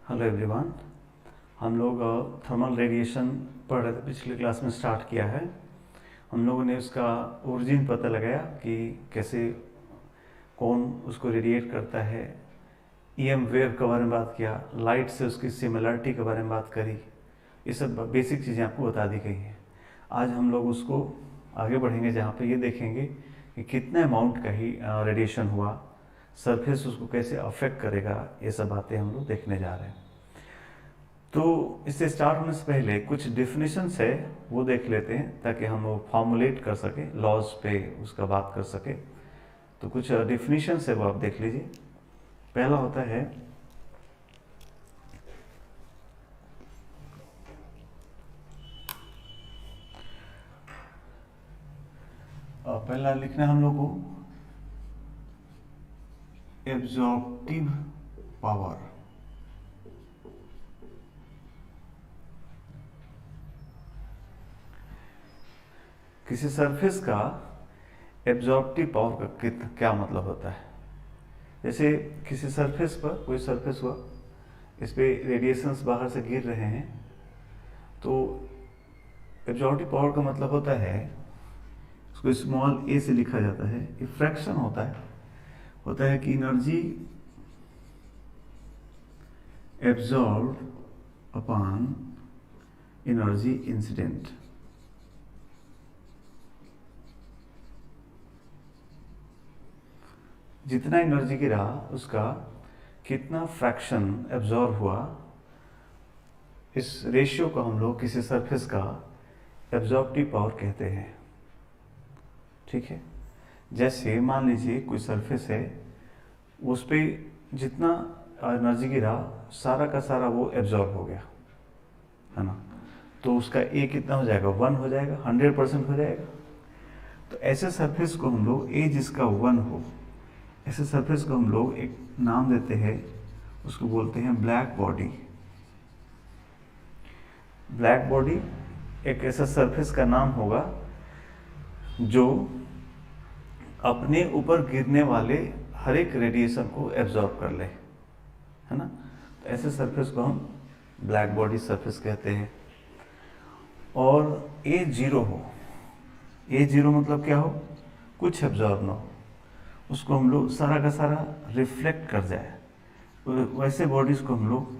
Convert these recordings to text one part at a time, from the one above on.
Hello everyone. हम लोग thermal radiation पढ़ रहे थे, पिछले क्लास में स्टार्ट किया है। हम लोगों ने उसका ओरिजिन पता लगाया कि कैसे कौन उसको रेडिएट करता है, ईएम वेव के बारे में बात किया, लाइट से उसकी सिमिलरिटी के बारे में बात करी। ये सब बेसिक चीज़ें आपको बता दी गई हैं। आज हम लोग उसको आगे बढ़ेंगे, जहाँ पे ये देखेंगे कि कितने अमाउंट का ही रेडिएशन हुआ, सरफेस उसको कैसे अफेक्ट करेगा। ये सब बातें हम लोग देखने जा रहे हैं। तो इससे स्टार्ट होने से पहले कुछ डिफिनेशंस है वो देख लेते हैं, ताकि हम वो फॉर्मुलेट कर सके, लॉज पे उसका बात कर सके। तो कुछ डिफिनेशंस है वो आप देख लीजिए। पहला होता है पहला लिखना है हम लोग को एब्जॉर्प्टिव पावर। किसी सरफेस का एब्जॉर्प्टिव पावर का क्या मतलब होता है। जैसे किसी सरफेस पर कोई सरफेस हुआ, इस पे रेडिएशंस बाहर से गिर रहे हैं, तो एब्जॉर्प्टिव पावर का मतलब होता है, उसको स्मॉल ए से लिखा जाता है, फ्रैक्शन होता है कि energy absorb upon energy incident. जितना एनर्जी गिरा उसका कितना फ्रैक्शन एब्जॉर्ब हुआ, इस रेशियो को हम लोग किसी सरफेस का एब्जॉर्प्टिव पावर कहते हैं। ठीक है। जैसे मान लीजिए कोई सरफेस है, उस पर जितना एनर्जी गिरा सारा का सारा वो एब्जॉर्ब हो गया, है ना। तो उसका ए कितना हो जाएगा, 1 हो जाएगा, 100% हो जाएगा। तो ऐसे सरफेस को हम लोग, ए जिसका 1 हो, ऐसे सरफेस को हम लोग एक नाम देते हैं, उसको बोलते हैं ब्लैक बॉडी। ब्लैक बॉडी एक ऐसा सरफेस का नाम होगा जो अपने ऊपर गिरने वाले हर एक रेडिएशन को एब्जॉर्ब कर ले, है ना। तो ऐसे सरफेस को हम ब्लैक बॉडी सरफेस कहते हैं। और ए जीरो हो, ए जीरो मतलब क्या हो, कुछ एब्जॉर्ब ना हो, उसको हम लोग सारा का सारा रिफ्लेक्ट कर जाए, वैसे बॉडीज को हम लोग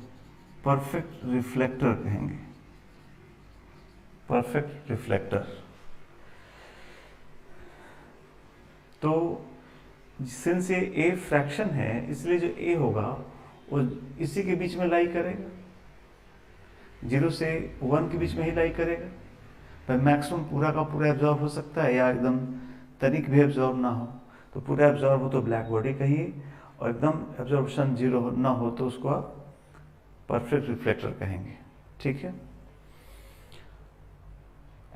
परफेक्ट रिफ्लेक्टर कहेंगे। Perfect reflector. तो सिंस ये ए फ्रैक्शन है, इसलिए जो ए होगा वो इसी के बीच में लाई करेगा, 0 से 1 के बीच में ही लाई करेगा। पर मैक्सिमम पूरा का पूरा एब्जॉर्ब हो सकता है, या एकदम तनिक भी एब्जॉर्ब ना हो। तो पूरा एब्जॉर्ब हो तो ब्लैक बॉडी कहिए, और एकदम एब्जॉर्प्शन 0 ना हो तो उसको आप परफेक्ट रिफ्लेक्टर कहेंगे। ठीक है।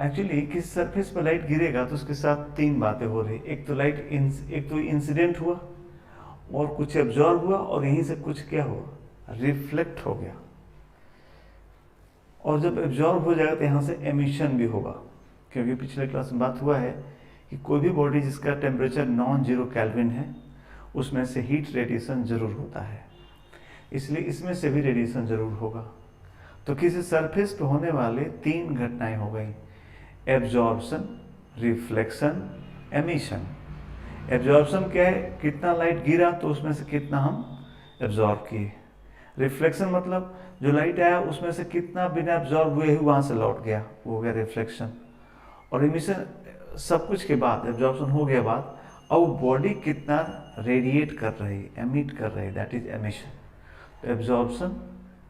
एक्चुअली किस सरफेस पर लाइट गिरेगा तो उसके साथ 3 बातें हो रही। एक तो इंसिडेंट हुआ, और कुछ एब्जॉर्ब हुआ, और यहीं से कुछ क्या हुआ, रिफ्लेक्ट हो गया। और जब एब्जॉर्ब हो जाएगा तो यहाँ से एमिशन भी होगा, क्योंकि पिछले क्लास में बात हुआ है कि कोई भी बॉडी जिसका टेम्परेचर नॉन जीरो केल्विन है, उसमें से हीट रेडिएशन जरूर होता है, इसलिए इसमें से भी रेडिएशन जरूर होगा। तो किसी सरफेस पे होने वाले 3 घटनाएं हो गई, एब्जॉर्प्शन, रिफ्लेक्शन, एमिशन। एब्जॉर्प्शन क्या है, कितना लाइट गिरा तो उसमें से कितना हम एब्जॉर्ब किए। रिफ्लेक्शन मतलब जो लाइट आया उसमें से कितना बिना एब्जॉर्ब हुए ही वहां से लौट गया, वो हो गया रिफ्लेक्शन। और एमिशन सब कुछ के बाद, एब्जॉर्प्शन हो गया बाद, अब बॉडी कितना रेडिएट कर रही, एमिट कर रही, that is emission. Absorption,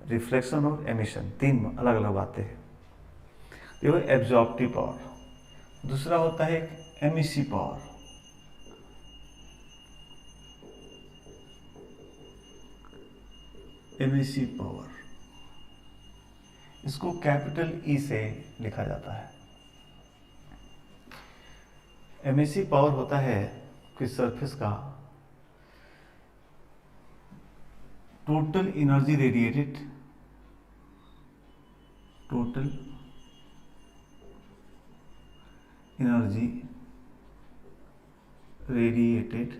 reflection और एमिशन 3 अलग अलग बातें हैं। ये एब्जॉर्प्टिव पावर। दूसरा होता है एमिसिव पावर। एमिसिव पावर, इसको कैपिटल ई से लिखा जाता है। एमिसिव पावर होता है कि सरफेस का total energy radiated, total energy radiated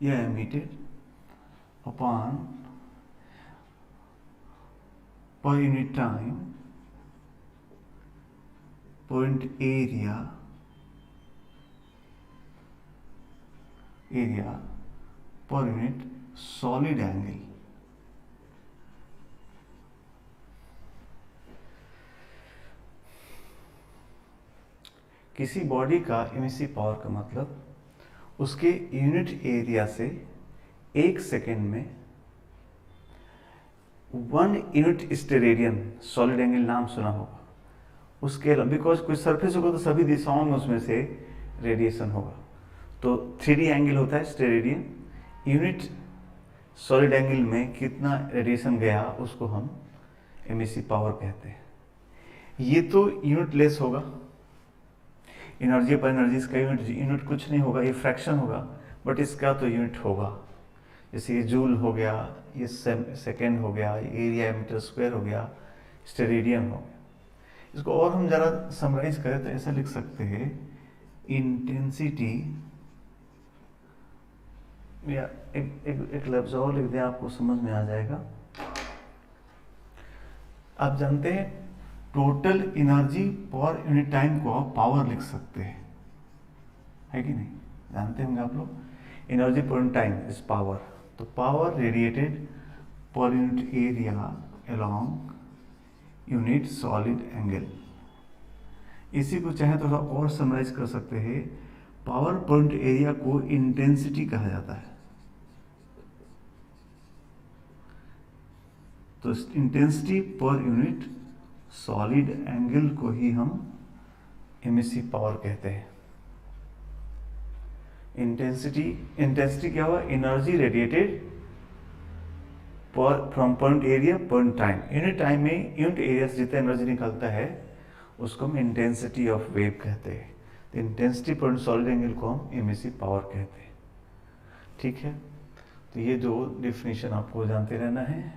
या emitted upon per unit time, point area per unit solid angle. किसी बॉडी का इमिसिव पावर का मतलब उसके यूनिट एरिया से 1 सेकेंड में 1 यूनिट स्टेरेडियन, सॉलिड एंगल नाम सुना होगा, उसके बिकॉज कोई सरफेस होगा तो सभी दिशाओं में उसमें से रेडिएशन होगा, तो 3D एंगल होता है स्टेरेडियन। यूनिट सॉलिड एंगल में कितना रेडिएशन गया उसको हम इमिसिव पावर कहते हैं। ये तो यूनिट लेस होगा, एनर्जी पर एनर्जी, इसका यूनिट कुछ नहीं होगा, ये फ्रैक्शन होगा, बट इसका तो यूनिट होगा। जैसे ये जूल हो गया, ये सेकेंड हो गया, ये एरिया मीटर स्क्वायर हो गया, स्टेरेडियन हो गया। इसको और हम जरा समराइज करें तो ऐसा लिख सकते हैं, इंटेंसिटी, या एक लफ्ज और लिख दें, आपको समझ में आ जाएगा। आप जानते हैं total energy per unit time को आप पावर लिख सकते हैं, है कि नहीं? जानते होंगे आप लोग, energy per unit time is power. तो power radiated per unit area along unit solid angle. इसी को चाहे थोड़ा और समराइज कर सकते हैं, पावर पर यूनिट एरिया को इंटेंसिटी कहा जाता है। तो intensity per unit solid angle को ही हम इमिसिव पावर कहते हैं। इंटेंसिटी क्या हुआ? Energy radiated from point area point time. Unit time में यूनिट एरिया से जितना एनर्जी निकलता है उसको हम इंटेंसिटी ऑफ वेव कहते हैं। तो इंटेंसिटी पर सॉलिड एंगल को हम इमिसिव पावर कहते हैं। ठीक है, तो ये दो डिफिनीशन आपको जानते रहना है।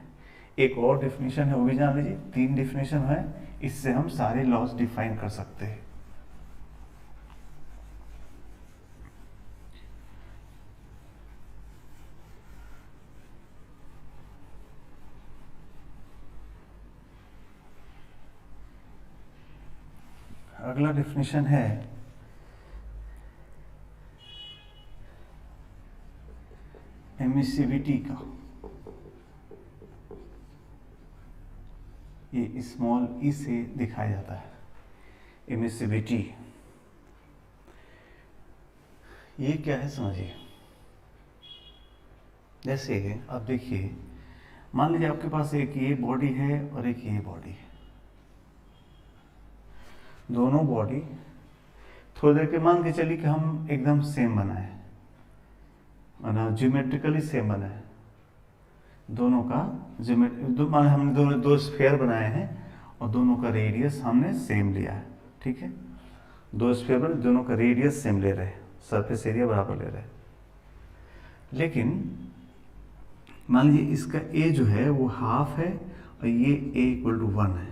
एक और डिफिनीशन है, वो भी जान लीजिए। 3 डिफिनीशन है, इससे हम सारे लॉज डिफाइन कर सकते हैं। अगला डिफिनीशन है एमिसिविटी का। ये स्मॉल ई से दिखाया जाता है, एमिसिविटी। ये क्या है समझिए। जैसे अब देखिए, मान लीजिए आपके पास एक ये बॉडी है और एक ये बॉडी है। दोनों बॉडी थोड़ी देर के मान के चलिए कि हम एकदम सेम बनाए, माना ज्योमेट्रिकली सेम बनाए। दोनों का हमने दो स्फीयर बनाए हैं और दोनों का रेडियस हमने सेम लिया है। ठीक है, 2 स्फीयर बने, दोनों का रेडियस सेम ले रहे हैं, सरफेस एरिया बराबर ले रहे हैं। लेकिन मान लीजिए इसका ए जो है वो हाफ है और ये ए इक्वल टू 1 है।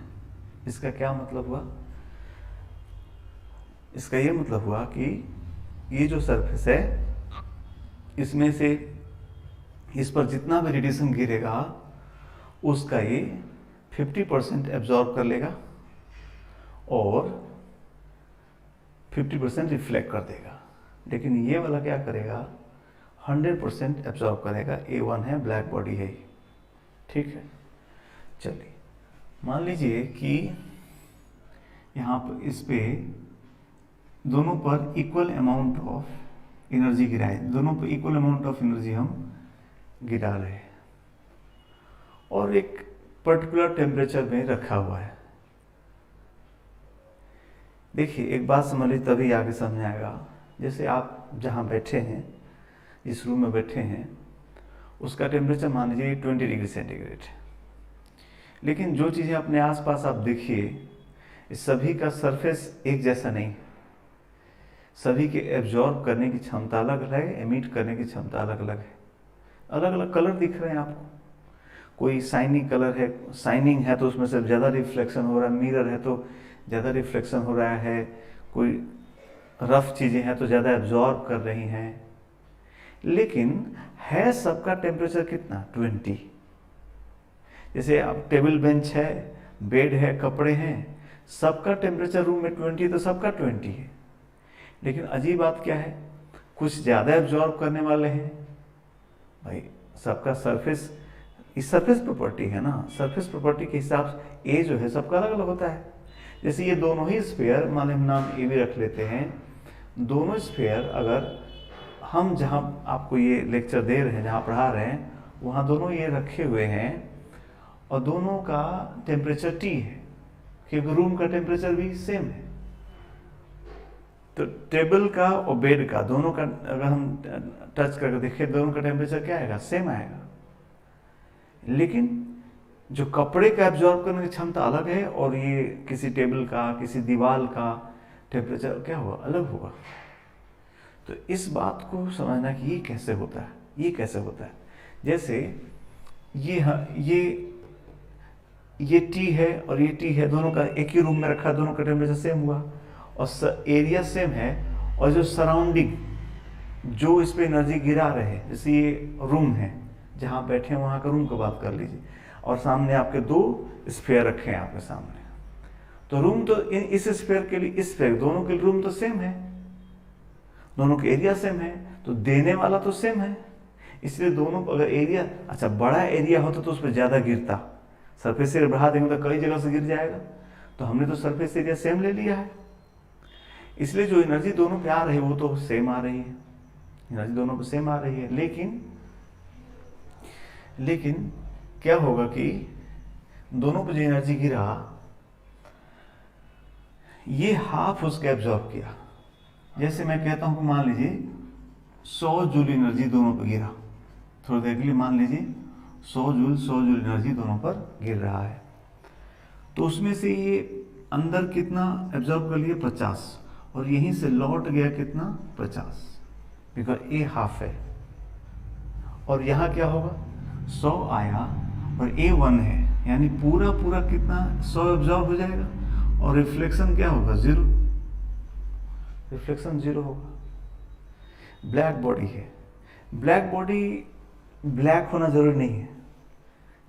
इसका क्या मतलब हुआ? इसका ये मतलब हुआ कि ये जो सरफेस है इसमें से इस पर जितना भी रेडिएशन गिरेगा उसका ये 50% एब्जॉर्ब कर लेगा और 50% रिफ्लेक्ट कर देगा। लेकिन ये वाला क्या करेगा? 100% एब्जॉर्ब करेगा। A1 है, ब्लैक बॉडी है। ठीक है, चलिए मान लीजिए कि यहाँ पर इस पे दोनों पर इक्वल अमाउंट ऑफ एनर्जी गिराए, दोनों पर इक्वल अमाउंट ऑफ एनर्जी हम गिरा रहे हैं और एक पर्टिकुलर टेम्परेचर में रखा हुआ है। देखिए एक बात समझ लीजिए, तभी आगे समझ आएगा। जैसे आप जहाँ बैठे हैं, जिस रूम में बैठे हैं, उसका टेम्परेचर मान लीजिए 20 डिग्री सेंटीग्रेड है। लेकिन जो चीज़ें अपने आसपास आप देखिए, सभी का सरफेस एक जैसा नहीं है। सभी के एब्जॉर्ब करने की क्षमता अलग अलग है, एमिट करने की क्षमता अलग अलग है। अलग अलग कलर दिख रहे हैं आपको। कोई शाइनिंग कलर है, शाइनिंग है तो उसमें से ज़्यादा रिफ्लेक्शन हो रहा है। मिरर है तो ज़्यादा रिफ्लेक्शन हो रहा है। कोई रफ चीज़ें हैं तो ज़्यादा एब्जॉर्ब कर रही हैं। लेकिन है सबका टेम्परेचर कितना? 20। जैसे अब टेबल बेंच है, बेड है, कपड़े हैं, सबका टेम्परेचर रूम में 20 है तो सबका 20 है। लेकिन अजीब बात क्या है, कुछ ज़्यादा एब्जॉर्ब करने वाले हैं भाई, सबका सरफेस, इस सरफेस प्रॉपर्टी है ना, सरफेस प्रॉपर्टी के हिसाब से ए जो है सबका अलग अलग होता है। जैसे ये दोनों ही स्फीयर, मान लें नाम ए भी रख लेते हैं, दोनों स्फीयर अगर हम जहाँ आपको ये लेक्चर दे रहे हैं, जहाँ पढ़ा रहे हैं, वहाँ दोनों ये रखे हुए हैं और दोनों का टेम्परेचर टी है, क्योंकि रूम का टेम्परेचर भी सेम है। तो टेबल का और बेड का दोनों का अगर हम टच करके देखें, दोनों का टेम्परेचर क्या आएगा, सेम आएगा। लेकिन जो कपड़े का एब्जॉर्ब करने की क्षमता अलग है और ये किसी टेबल का, किसी दीवार का टेम्परेचर क्या होगा, अलग होगा। तो इस बात को समझना कि ये कैसे होता है, ये कैसे होता है। जैसे ये टी है और ये टी है, दोनों का एक ही रूम में रखा, दोनों का टेम्परेचर सेम हुआ और एरिया सेम है, और जो सराउंडिंग, जो इस पे एनर्जी गिरा रहे हैं, जैसे ये रूम है जहाँ बैठे हैं, वहाँ का रूम की बात कर लीजिए, और सामने आपके दो स्फीयर रखे हैं आपके सामने, तो रूम तो इस स्फीयर के लिए, इस स्फीयर दोनों के रूम तो सेम है, दोनों के एरिया सेम है, तो देने वाला तो सेम है, इसलिए दोनों अगर एरिया, अच्छा बड़ा एरिया होता तो उस पर ज़्यादा गिरता, सरफेस एरिया बढ़ा देंगे तो कई जगह से गिर जाएगा, तो हमने तो सरफेस एरिया सेम ले लिया है, इसलिए जो एनर्जी दोनों पे आ रही है वो तो सेम आ रही है, एनर्जी दोनों पे सेम आ रही है। लेकिन क्या होगा कि दोनों पे जो एनर्जी गिरा, ये हाफ उसका एब्जॉर्ब किया। जैसे मैं कहता हूं कि मान लीजिए 100 जूल एनर्जी दोनों पर गिरा, थोड़ी देर के लिए मान लीजिए 100 जूल एनर्जी दोनों पर गिर रहा है, तो उसमें से ये अंदर कितना एब्जॉर्ब कर लिया, 50, और यहीं से लौट गया कितना, 50, बिकॉज ए हाफ है, और यहाँ क्या होगा, 100 आया और ए 1 है, यानी पूरा कितना 100 एब्जॉर्ब हो जाएगा, और रिफ्लेक्शन क्या होगा, 0, रिफ्लेक्शन 0 होगा। ब्लैक बॉडी है, ब्लैक बॉडी ब्लैक होना जरूरी नहीं है,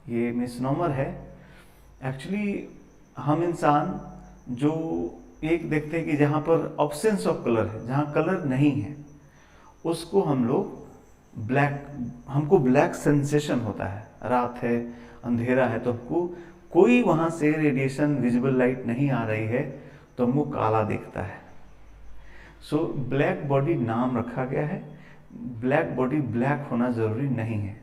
ये मिसनोमर है। एक्चुअली हम इंसान जो एक देखते हैं कि जहाँ पर ऑब्सेंस ऑफ कलर है, जहाँ कलर नहीं है, उसको हम लोग ब्लैक, हमको ब्लैक सेंसेशन होता है, रात है, अंधेरा है, तो हमको कोई वहाँ से रेडिएशन, विजिबल लाइट नहीं आ रही है, तो हमको काला दिखता है। सो ब्लैक बॉडी नाम रखा गया है, ब्लैक बॉडी ब्लैक होना जरूरी नहीं है।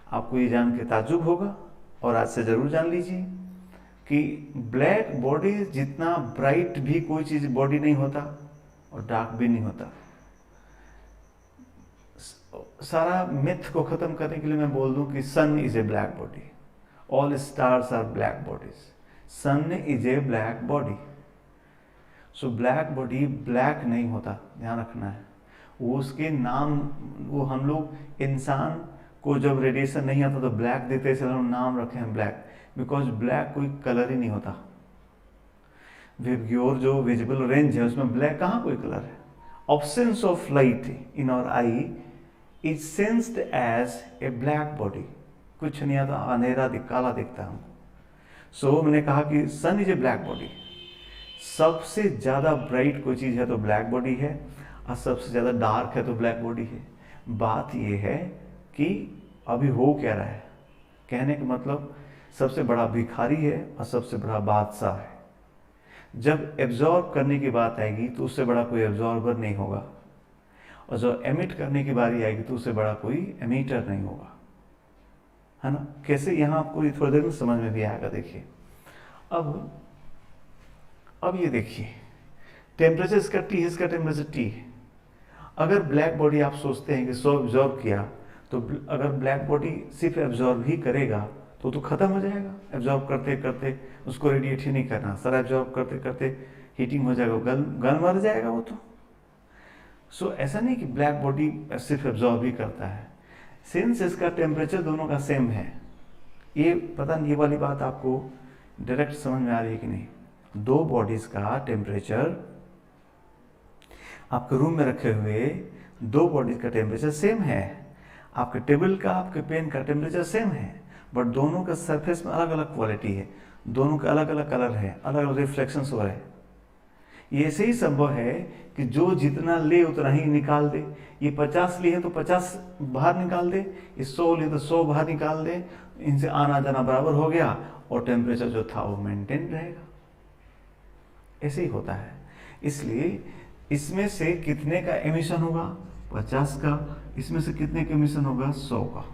आपको ये जान के ताज्जुब होगा, और आज से जरूर जान लीजिए कि ब्लैक बॉडी जितना ब्राइट भी कोई चीज बॉडी नहीं होता और डार्क भी नहीं होता। सारा मिथ को खत्म करने के लिए मैं बोल दूं कि sun is a black body, all stars are black bodies, sun is a black body. So black body black नहीं होता, ध्यान रखना है। वो उसके नाम, वो हम लोग इंसान को जब रेडिएशन नहीं आता तो ब्लैक देते, इसलिए हम नाम रखे हैं ब्लैक, बिकॉज ब्लैक कोई कलर ही नहीं होता। विबग्योर जो विजिबल रेंज है उसमें ब्लैक कहाँ कोई कलर है। Absence of light in our eye is sensed as a black body, कुछ नहीं आता, अंधेरा काला दिखता है हमको। सो मैंने कहा कि sun is a black body, सबसे ज्यादा ब्राइट कोई चीज है तो ब्लैक बॉडी है, और सबसे ज्यादा डार्क है तो ब्लैक बॉडी है। बात यह है कि अभी हो क्या रहा है, कहने का मतलब सबसे बड़ा भिखारी है और सबसे बड़ा बादशाह है। जब एब्जॉर्ब करने की बात आएगी तो उससे बड़ा कोई एब्जॉर्बर नहीं होगा, और जब एमिट करने की बारी आएगी तो उससे बड़ा कोई एमिटर नहीं होगा, है ना। कैसे, यहाँ आपको ये थोड़ी देर में समझ में भी आएगा। देखिए अब ये देखिए, टेम्परेचर इसका टी है, इसका टेम्परेचर टी है। अगर ब्लैक बॉडी आप सोचते हैं कि 100 एब्जॉर्ब किया, तो अगर ब्लैक बॉडी सिर्फ एब्जॉर्ब ही करेगा तो खत्म हो जाएगा। एब्जॉर्ब करते करते उसको रेडिएट ही नहीं करना, सारा एब्जॉर्ब करते करते हीटिंग हो जाएगा, गल मर जाएगा वो तो। सो ऐसा नहीं कि ब्लैक बॉडी सिर्फ एब्जॉर्ब ही करता है, सिंस इसका टेम्परेचर दोनों का सेम है। ये पता नहीं, ये वाली बात आपको डायरेक्ट समझ में आ रही है कि नहीं। दो बॉडीज का टेम्परेचर, आपके रूम में रखे हुए दो बॉडीज का टेम्परेचर सेम है, आपके टेबल का, आपके पेन का टेम्परेचर सेम है, बट दोनों का सरफेस में अलग अलग क्वालिटी है, दोनों का अलग अलग कलर है, अलग अलग रिफ्लेक्शंस हो रहे हैं। ये ऐसे ही संभव है कि जो जितना ले उतना ही निकाल दे। ये 50 लिए तो 50 बाहर निकाल दे, ये 100 लिए तो 100 बाहर निकाल दे, इनसे आना जाना बराबर हो गया और टेम्परेचर जो था वो मेंटेन रहेगा। ऐसे ही होता है। इसलिए इसमें से कितने का एमिशन होगा? 50 का। इसमें से कितने का एमिशन होगा? 100 का।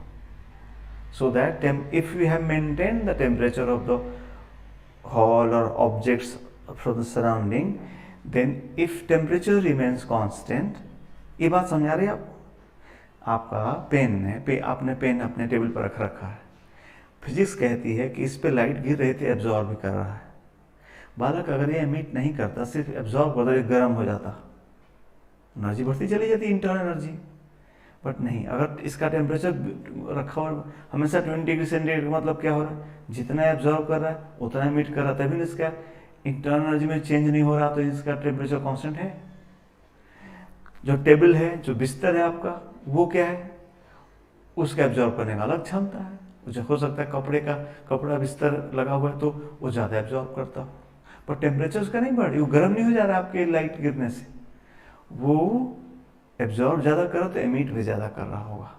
So that if we have maintained the temperature of the hall or objects from the surrounding, then if temperature remains constant, ये बात समझ आ रही है आपको? आपका पेन है, आपने पेन अपने टेबल पर रख रखा है, फिजिक्स कहती है कि इस पे लाइट गिर रही थी, एब्जॉर्ब भी कर रहा है। बालक अगर ये एमिट नहीं करता, सिर्फ एब्जॉर्ब करता, ये गर्म हो जाता, एनर्जी बढ़ती चली जाती, इंटरनल एनर्जी। बट नहीं, अगर इसका टेम्परेचर रखा हुआ हमेशा 20 डिग्री सेंटीग्रेड, मतलब क्या हो रहा है? जितना एब्जॉर्ब कर रहा है उतना एमिट कर रहा है, तभी इसका इंटरनल एनर्जी में चेंज नहीं हो रहा, तो इसका टेम्परेचर कांस्टेंट है। जो टेबल है, जो बिस्तर है आपका, वो क्या है? उसका एब्जॉर्ब करने का अलग क्षमता है। जो हो सकता है कपड़ा बिस्तर लगा हुआ है तो वो ज़्यादा एब्जॉर्ब करता हो, पर टेम्परेचर उसका नहीं बढ़ रही, वो गर्म नहीं हो जा रहा आपके लाइट गिरने से, वो एब्जॉर्ब ज़्यादा करो तो एमिट भी ज़्यादा कर रहा होगा।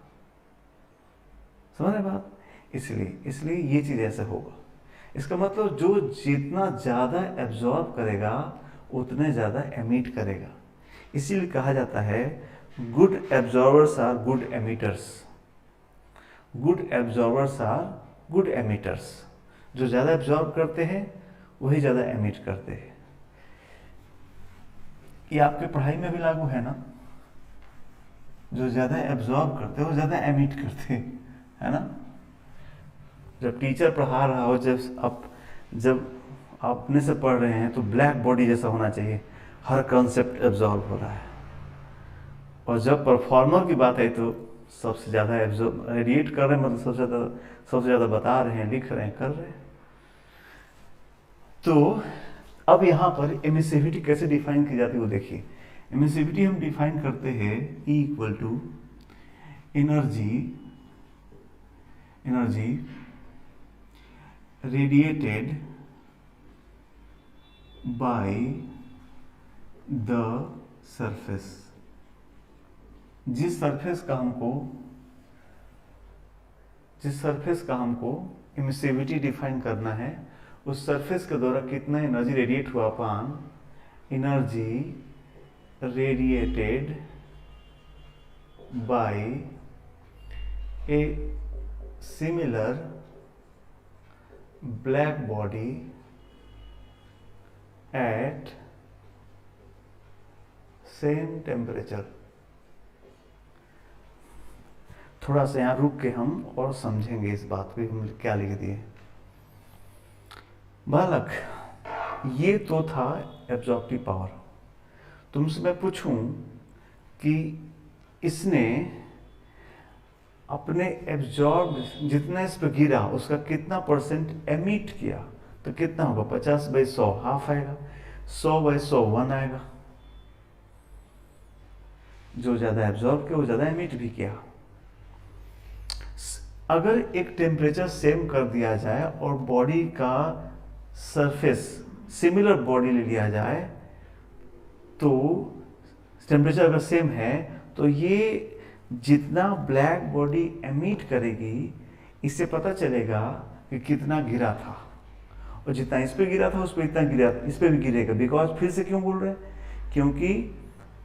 समझ रहे बात? इसलिए ये चीज़ ऐसे होगा। इसका मतलब जो जितना ज़्यादा एब्जॉर्ब करेगा उतने ज़्यादा एमिट करेगा। इसीलिए कहा जाता है good absorbers are good emitters, good absorbers are good emitters. जो ज़्यादा एब्जॉर्ब करते हैं वही ज़्यादा एमिट करते हैं। ये आपके पढ़ाई में भी लागू है ना? जो ज़्यादा एब्जॉर्ब करते हैं वो ज़्यादा एमिट करते हैं, है ना? जब टीचर पढ़ा रहा हो, जब आप अपने से पढ़ रहे हैं तो ब्लैक बॉडी जैसा होना चाहिए, हर कॉन्सेप्ट एब्जॉर्ब हो रहा है। और जब परफॉर्मर की बात है तो सबसे ज़्यादा एब्जॉर्ब रेडिएट कर रहे हैं, मतलब सबसे ज़्यादा बता रहे हैं, लिख रहे हैं, कर रहे हैं। तो अब यहाँ पर एमिसिविटी कैसे डिफाइन की जाती है वो देखिए। एमिसिविटी हम डिफाइन करते हैं E equal to energy radiated by the surface. जिस सरफेस का हमको एमिसिविटी डिफाइन करना है, उस सरफेस के द्वारा कितना एनर्जी रेडिएट हुआ upon energy radiated by a similar black body at same temperature. थोड़ा सा यहाँ रुक के हम और समझेंगे इस बात को, हम क्या लिख दिए। बालक, ये तो था एब्जॉर्प्टिव पावर। तुमसे मैं पूछूं कि इसने अपने एब्जॉर्ब जितना इस पर गिरा उसका कितना % एमिट किया, तो कितना होगा? 50/100 हाफ आएगा, 100/100 1 आएगा। जो ज़्यादा एब्जॉर्ब किया वो ज़्यादा एमिट भी किया। अगर एक टेम्परेचर सेम कर दिया जाए और बॉडी का सरफेस सिमिलर बॉडी ले लिया जाए, तो टेम्परेचर अगर सेम है तो ये जितना ब्लैक बॉडी एमिट करेगी, इससे पता चलेगा कि कितना गिरा था, और जितना इस पे गिरा था उस पर इतना गिरा, इस पे भी गिरेगा। बिकॉज फिर से क्यों बोल रहे हैं? क्योंकि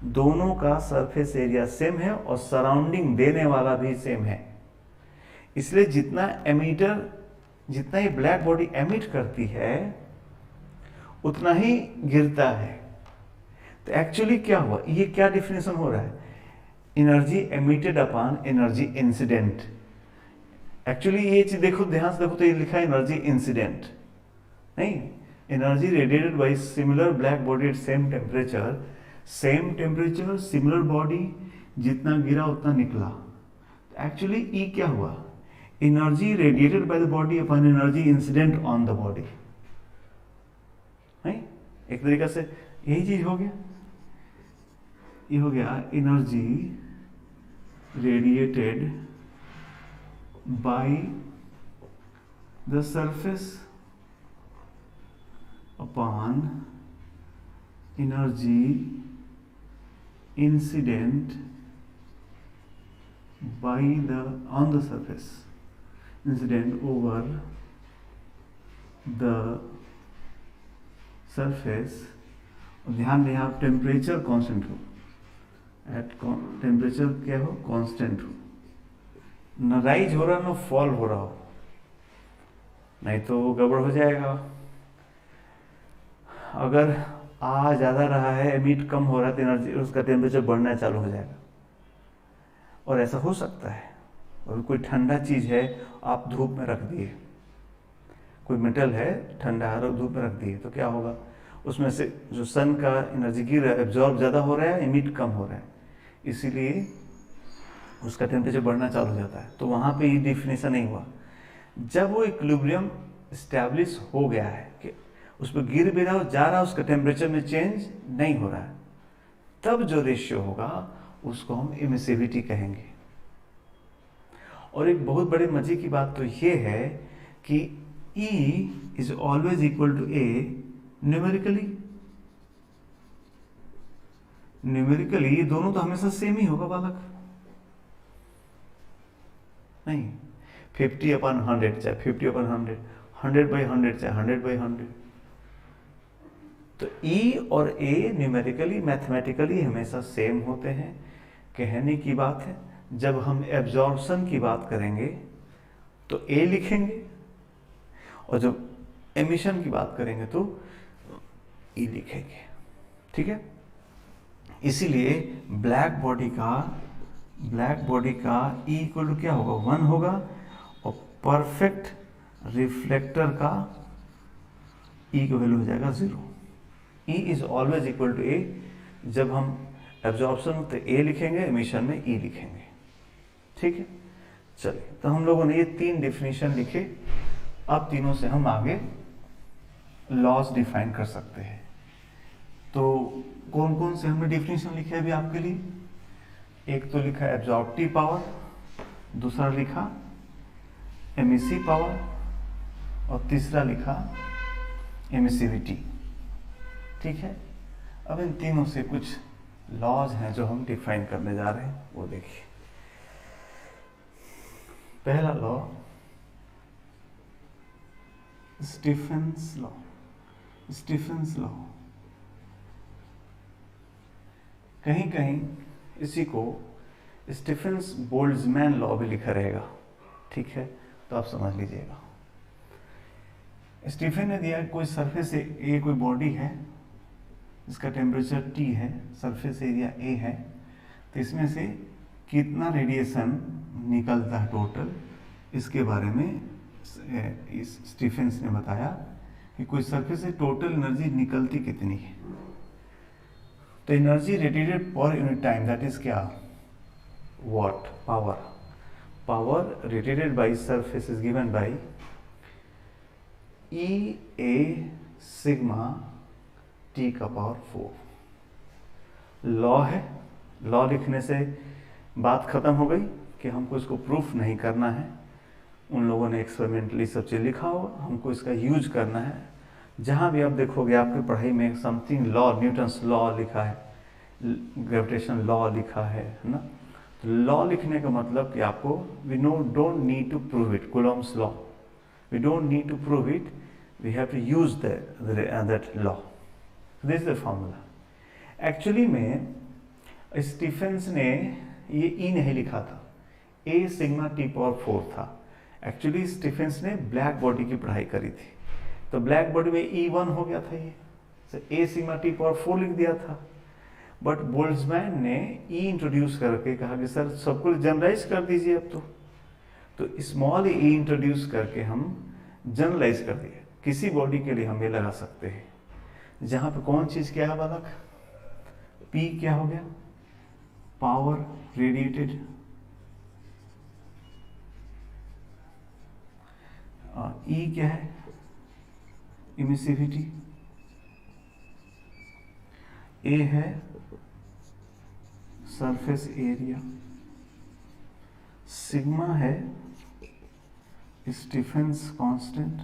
दोनों का सरफेस एरिया सेम है और सराउंडिंग देने वाला भी सेम है। इसलिए जितना ही ब्लैक बॉडी एमिट करती है उतना ही गिरता है। तो एक्चुअली क्या हुआ? ये क्या डिफिनेशन हो रहा है? Energy emitted upon energy incident. Actually ये चीज देखो, ध्यान से देखो तो ये लिखा है एनर्जी इंसिडेंट, नहीं, energy radiated by similar black body at same temperature similar body, जितना गिरा उतना निकला। एक्चुअली ई क्या हुआ? Energy radiated by the body upon energy incident on the body, नहीं? एक तरीका से यही चीज हो गया। ये हो गया energy radiated by the surface upon energy incident by the on the surface incident over the surface। ध्यान दें आप, टेम्परेचर कांस्टेंट हो, एट टेम्परेचर क्या हो, कांस्टेंट हो, न राइज हो रहा न फॉल हो रहा हो, नहीं तो गड़बड़ हो जाएगा। अगर आ ज़्यादा रहा है, एमिट कम हो रहा है, तो एनर्जी उसका टेम्परेचर बढ़ना चालू हो जाएगा। और ऐसा हो सकता है, और कोई ठंडा चीज़ है आप धूप में रख दिए, कोई मेटल है ठंडा है धूप में रख दिए, तो क्या होगा, उसमें से जो सन का एनर्जी गिर रहा है, एब्जॉर्ब ज़्यादा हो रहा है, एमिट कम हो रहा है, इसीलिए उसका टेम्परेचर बढ़ना चालू हो जाता है। तो वहाँ पे ये डिफिनेशन नहीं हुआ। जब वो इक्विलिब्रियम इस्टेब्लिश हो गया है कि उस पर गिर भी रहा हो, जा रहा है, उसका टेम्परेचर में चेंज नहीं हो रहा है, तब जो रेशियो होगा उसको हम एमिसिविटी कहेंगे। और एक बहुत बड़े मजे की बात तो ये है कि E is always equal to A numerically. Numerically ये दोनों तो हमेशा सेम ही होगा बालक, नहीं 50/100 चाहे 50/100, 100/100 चाहे 100/100। तो E और A न्यूमेरिकली मैथमेटिकली हमेशा सेम होते हैं। कहने की बात है, जब हम एब्जॉर्प्शन की बात करेंगे तो A लिखेंगे, और जब एमिशन की बात करेंगे तो E लिखेंगे। ठीक है, इसीलिए ब्लैक बॉडी का E इक्वल टू क्या होगा, 1 होगा, और परफेक्ट रिफ्लेक्टर का E की वैल्यू हो जाएगा 0। E is always equal to A। जब हम एब्जॉर्प्शन तो A लिखेंगे, एमिशन में E लिखेंगे। ठीक है, चलिए, तो हम लोगों ने ये 3 डेफिनेशन लिखे। अब तीनों से हम आगे लॉस डिफाइन कर सकते हैं। तो कौन कौन से हमने डेफिनेशन लिखे अभी आपके लिए? एक तो लिखा एब्जॉर्प्टिव पावर, दूसरा लिखा एमिसिव पावर, और तीसरा लिखा एमिसिविटी। ठीक है, अब इन तीनों से कुछ लॉज हैं जो हम डिफाइन करने जा रहे हैं, वो देखिए। पहला law, Stephen's law. Stephen's law, कहीं कहीं इसी को स्टीफेंस बोल्ट्जमैन लॉ भी लिखा रहेगा। ठीक है, तो आप समझ लीजिएगा। स्टीफन ने दिया कोई सरफेस ए, कोई बॉडी है, इसका टेम्परेचर T है, सरफेस एरिया A है, तो इसमें से कितना रेडिएशन निकलता है टोटल, इसके बारे में इस स्टीफेंस ने बताया कि कोई सरफेस से टोटल एनर्जी निकलती कितनी है। तो energy radiated per unit time, that is क्या, what, power radiated by surface is given by EA sigma T का पावर 4। लॉ है, लॉ लिखने से बात खत्म हो गई कि हमको इसको प्रूफ नहीं करना है। उन लोगों ने एक्सपेरिमेंटली सब चीज़ लिखा होगा, हमको इसका यूज करना है। जहाँ भी आप देखोगे आपकी पढ़ाई में समथिंग लॉ, न्यूटन्स लॉ लिखा है, ग्रेविटेशन लॉ लिखा है ना। तो लॉ लिखने का मतलब कि आपको we don't need to prove it, Coulomb's law, we don't need to prove it, we have to use that law. This is the formula. Actually में स्टीफेंस ने ये E नहीं लिखा था, A सिग्मा T पावर 4 था। Actually Stephen's ने black body की पढ़ाई करी थी, तो ब्लैक बॉडी में E1 हो गया था, ये तो A सिग्मा T पावर 4 लिख दिया था। बट बोल्ट्जमैन ने E इंट्रोड्यूस करके कहा कि सर सबको जनरलाइज कर दीजिए अब तो स्मॉल E इंट्रोड्यूस करके हम जनरलाइज कर दिए। किसी बॉडी के लिए हम ये लगा सकते हैं जहाँ पे कौन चीज़ क्या है बालक, P क्या हो गया, पावर रेडिएटेड, E क्या है, इमिसिविटी, A है सरफेस एरिया, सिग्मा है स्टीफेंस कांस्टेंट,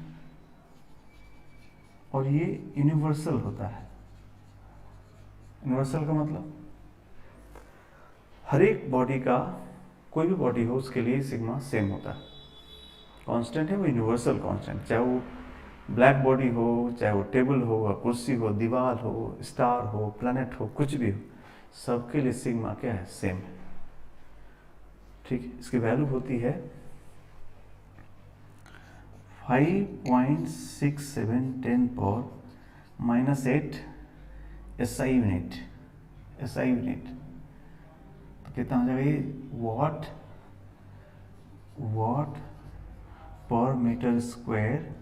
और ये यूनिवर्सल होता है। यूनिवर्सल का मतलब हर एक बॉडी का, कोई भी बॉडी हो उसके लिए सिग्मा सेम होता है। कांस्टेंट है वो यूनिवर्सल कांस्टेंट, चाहे वो ब्लैक बॉडी हो, चाहे वो टेबल हो, कुर्सी हो, दीवार हो, स्टार हो, प्लैनेट हो, कुछ भी हो, सबके लिए सिग्मा क्या है, सेम है। ठीक, इसकी वैल्यू होती है 5.6710⁻⁸ SI यूनिट। SI यूनिट तो कितना हो जाएगा ये, वाट पर मीटर स्क्वायर,